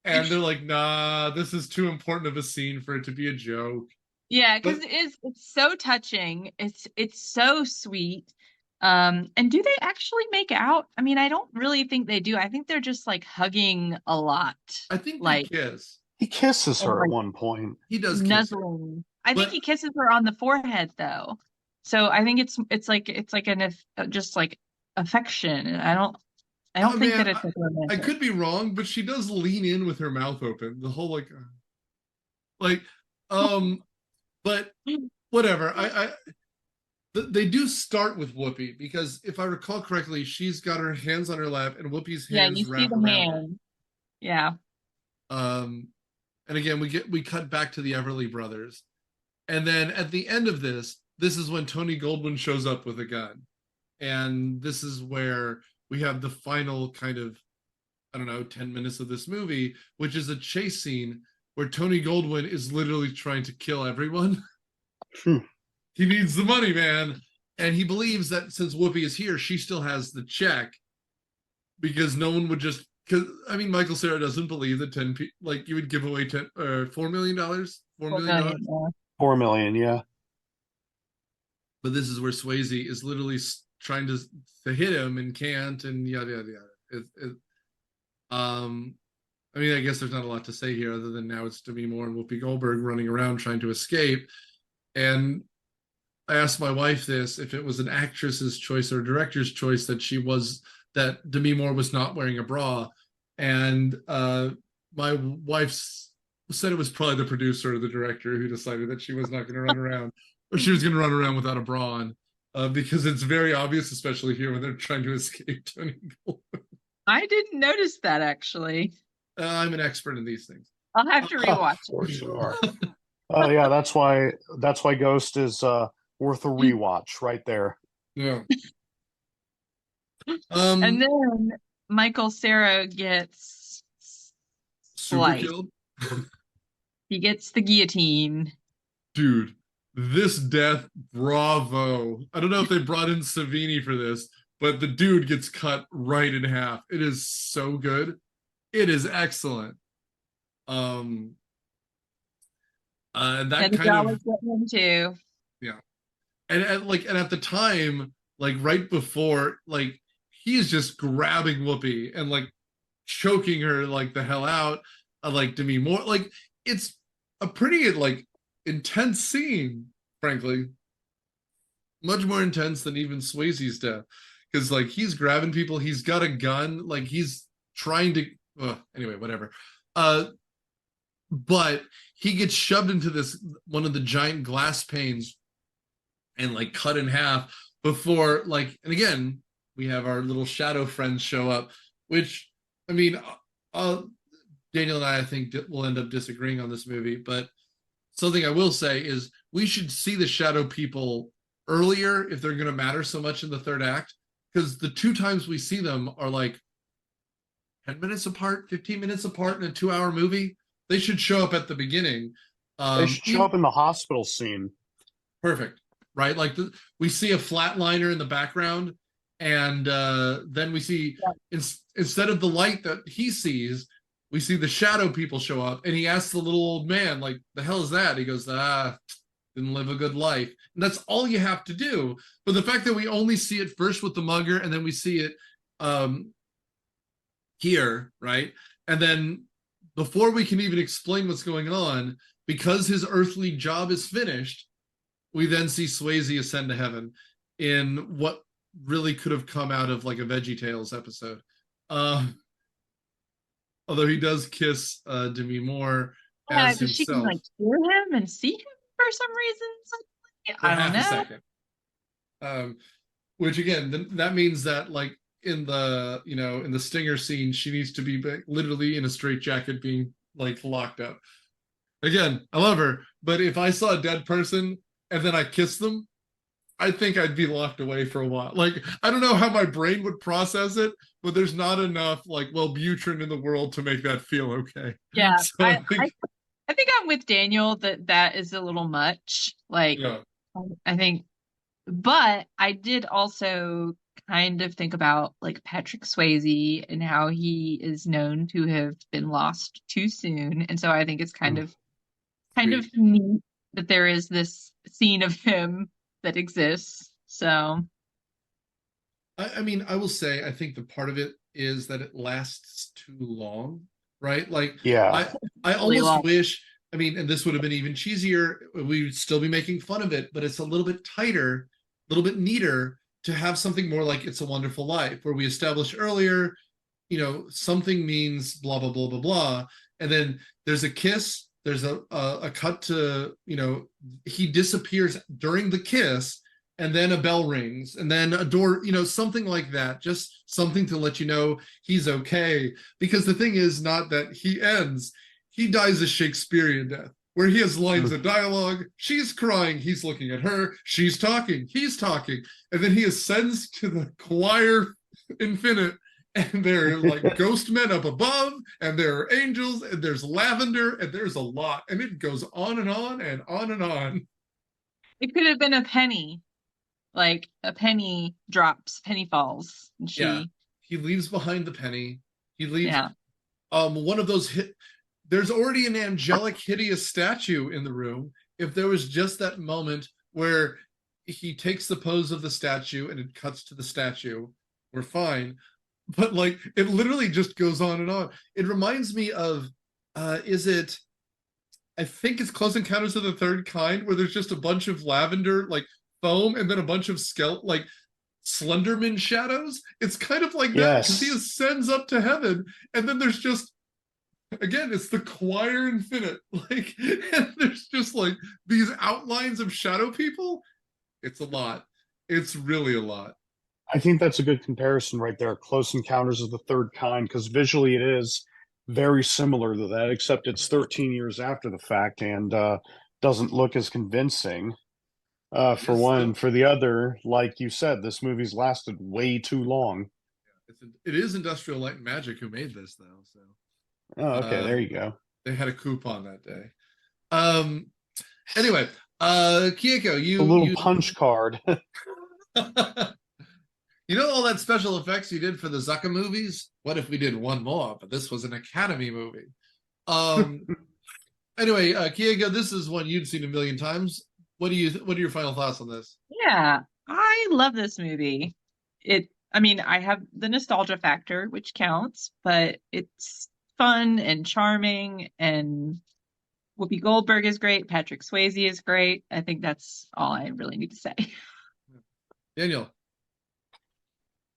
and they're like, nah, this is too important of a scene for it to be a joke. Yeah, But because it's so touching. It's so sweet. And do they actually make out? I mean, I don't really think they do. I think they're just like hugging a lot, I think they like kiss. He kisses and her at like one point. He does kiss her. nuzzling. I think But he kisses her on the forehead though. So I think it's like just like affection. I don't oh think that man, it's like I romantic. could be wrong, but she does lean in with her mouth open. The whole like but whatever. They do start with Whoopi because if I recall correctly, she's got her hands on her lap and Whoopi's Yeah, hands you see wrap the around her. hand. Yeah. And again, we cut back to the Everly brothers, and then at the end of this is when Tony Goldwyn shows up with a gun, and this is where we have the final kind of, I don't know, 10 minutes of this movie, which is a chase scene where Tony Goldwyn is literally trying to kill everyone. He needs the money, man. And he believes that since Whoopi is here, she still has the check because no one would just, because I mean, Michael Cera doesn't believe that like you would give away $4 million, $4 million. Yeah. 4 million, yeah. But this is where Swayze is literally trying to hit him and can't, and yada yada yada. I mean, I guess there's not a lot to say here other than now it's Demi Moore and Whoopi Goldberg running around trying to escape. And I asked my wife this, if it was an actress's choice or a director's choice that Demi Moore was not wearing a bra. And my wife said it was probably the producer or the director who decided that she was not going to run around, or she was going to run around without a bra on, because it's very obvious, especially here when they're trying to escape Tony Goldwyn. I didn't notice that actually. I'm an expert in these things. I'll have to rewatch For it. sure. Oh yeah, that's why Ghost is worth a rewatch right there. Yeah. And then Michael Cera gets super sliced. killed. He gets the guillotine. Dude, this death, bravo. I don't know if they brought in Savini for this, but the dude gets cut right in half. It is so good. It is excellent. And that the kind of, getting him too. yeah. And at the time, like right before, like he's just grabbing Whoopi and like choking her like the hell out. Like Demi Moore, like it's a pretty like intense scene, frankly. Much more intense than even Swayze's death, because like he's grabbing people, he's got a gun, like he's trying to. Anyway, whatever. But he gets shoved into this one of the giant glass panes and like cut in half before like, and again we have our little shadow friends show up, which I mean, Daniel and I think we'll end up disagreeing on this movie, but something I will say is we should see the shadow people earlier if they're going to matter so much in the third act, because the two times we see them are like 10 minutes apart, 15 minutes apart in a 2-hour movie. They should show up at the beginning. They should show up in the hospital scene. Perfect, right? Like we see a flatliner in the background, and then we see, instead of the light that he sees, we see the shadow people show up, and he asks the little old man, like, the hell is that? He goes, didn't live a good life. And that's all you have to do. But the fact that we only see it first with the mugger, and then we see it here, right? And then before we can even explain what's going on, because his earthly job is finished, we then see Swayze ascend to heaven in what really could have come out of like a VeggieTales episode. Although he does kiss Demi Moore as himself. She can like hear him and see him for some reason. I don't know. A second. Which again, that means that like in the stinger scene, she needs to be literally in a straitjacket being like locked up. Again, I love her, but if I saw a dead person and then I kissed them, I think I'd be locked away for a while. Like, I don't know how my brain would process it, but there's not enough like Wellbutrin in the world to make that feel okay. Yeah, so I think I'm with Daniel that is a little much. Like, yeah. I think, but I did also kind of think about like Patrick Swayze and how he is known to have been lost too soon. And so I think it's kind of neat that there is this scene of him that exists. So I mean, I will say, I think the part of it is that it lasts too long, right? Like, Yeah. I really almost long. wish, I mean, and this would have been even cheesier, we would still be making fun of it, but it's a little bit tighter, a little bit neater to have something more like It's a Wonderful Life, where we established earlier, you know, something means blah, blah, blah, blah, blah. And then there's a kiss, there's a cut to, you know, he disappears during the kiss, and then a bell rings, and then a door, you know, something like that, just something to let you know he's okay. Because the thing is not that he ends, he dies a Shakespearean death, where he has lines of dialogue, she's crying, he's looking at her, she's talking, he's talking, and then he ascends to the choir infinite, and there are like ghost men up above, and there are angels, and there's lavender, and there's a lot, and it goes on and on and on and on. It could have been a penny. Like a penny drops, penny falls, and Yeah, he leaves behind the penny. He leaves yeah. One of those there's already an angelic hideous statue in the room. If there was just that moment where he takes the pose of the statue and it cuts to the statue, we're fine. But like, it literally just goes on and on. It reminds me of I think it's Close Encounters of the Third Kind, where there's just a bunch of lavender like foam and then a bunch of like Slenderman shadows. It's kind of like that, because he ascends up to heaven, and then there's just, again, it's the choir infinite, like, and there's just like these outlines of shadow people. It's a lot. It's really a lot. I think that's a good comparison right there. Close Encounters of the Third Kind, because visually it is very similar to that, except it's 13 years after the fact and doesn't look as convincing. For one, for the other, like you said, this movie's lasted way too long. It is Industrial Light and Magic who made this, though. So, oh, okay, there you go. They had a coupon that day. Anyway, Keiko, a little punch card. You know all that special effects you did for the Zucker movies? What if we did one more? But this was an Academy movie. Anyway, Keiko, this is one you'd seen a million times. What are your final thoughts on this? Yeah, I love this movie. I mean, I have the nostalgia factor, which counts, but it's fun and charming, and Whoopi Goldberg is great. Patrick Swayze is great. I think that's all I really need to say. Daniel.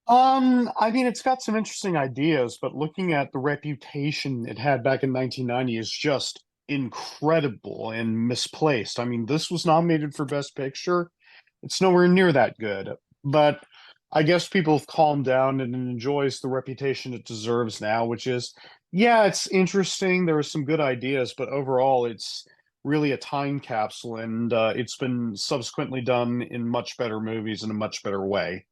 I mean, it's got some interesting ideas, but looking at the reputation it had back in 1990 is just incredible and misplaced. I mean, this was nominated for Best Picture. It's nowhere near that good, but I guess people have calmed down and it enjoys the reputation it deserves now, which is, yeah, it's interesting. There are some good ideas, but overall, it's really a time capsule, and it's been subsequently done in much better movies in a much better way.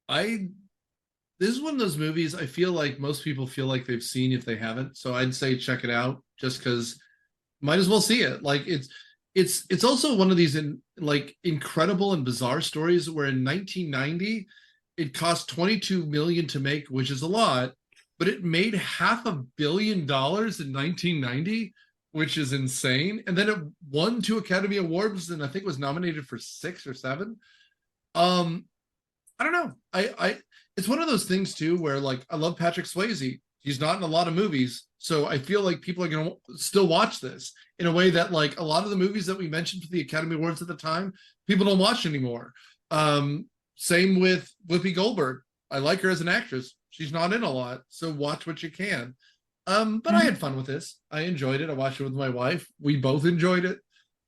This is one of those movies I feel like most people feel like they've seen if they haven't. So I'd say check it out, just because might as well see it. Like it's also one of these incredible and bizarre stories where in 1990 it cost $22 million to make, which is a lot, but it made $500 million in 1990, which is insane. And then it won 2 Academy Awards, and I think was nominated for 6 or 7. I don't know. It's one of those things too where, like, I love Patrick Swayze. He's not in a lot of movies, so I feel like people are going to still watch this in a way that, like, a lot of the movies that we mentioned for the Academy Awards at the time, people don't watch anymore. Same with Whoopi Goldberg. I like her as an actress. She's not in a lot, so watch what you can. But I had fun with this. I enjoyed it. I watched it with my wife. We both enjoyed it.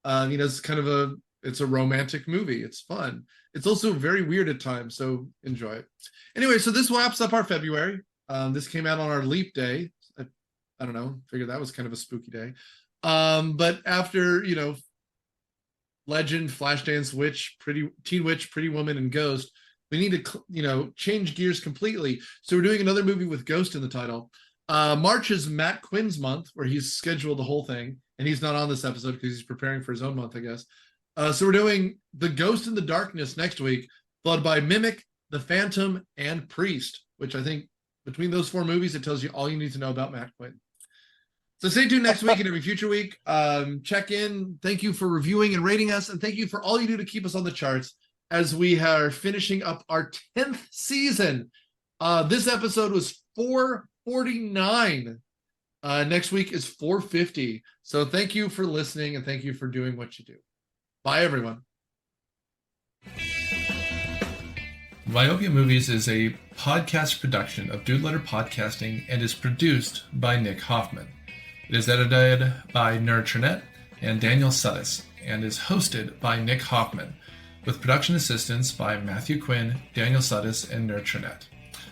It's kind of it's a romantic movie. It's fun. It's also very weird at times, so enjoy it. Anyway, so this wraps up our February. This came out on our leap day. I don't know, figured that was kind of a spooky day. But after, Legend, Flashdance, Teen Witch, Pretty Woman, and Ghost, we need to, change gears completely. So we're doing another movie with Ghost in the title. March is Matt Quinn's month, where he's scheduled the whole thing, and he's not on this episode because he's preparing for his own month, I guess. So we're doing The Ghost in the Darkness next week. followed by Mimic, The Phantom, and Priest, which I think between those 4 movies, it tells you all you need to know about Matt Quinn. So stay tuned next week and every future week. Check in. Thank you for reviewing and rating us, and thank you for all you do to keep us on the charts as we are finishing up our 10th season. This episode was 449. Next week is 450. So thank you for listening, and thank you for doing what you do. Bye, everyone. Myopia Movies is a podcast production of Dude Letter Podcasting and is produced by Nick Hoffman. It is edited by Nerd Trinette and Daniel Suttis and is hosted by Nick Hoffman, with production assistance by Matthew Quinn, Daniel Suttis, and Nerd Trinette.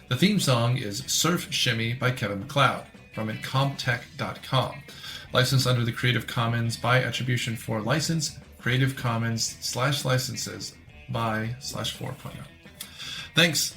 The theme song is Surf Shimmy by Kevin MacLeod from incomptech.com. Licensed under the Creative Commons by Attribution for License, Creative Commons /licenses by /4.0. Thanks.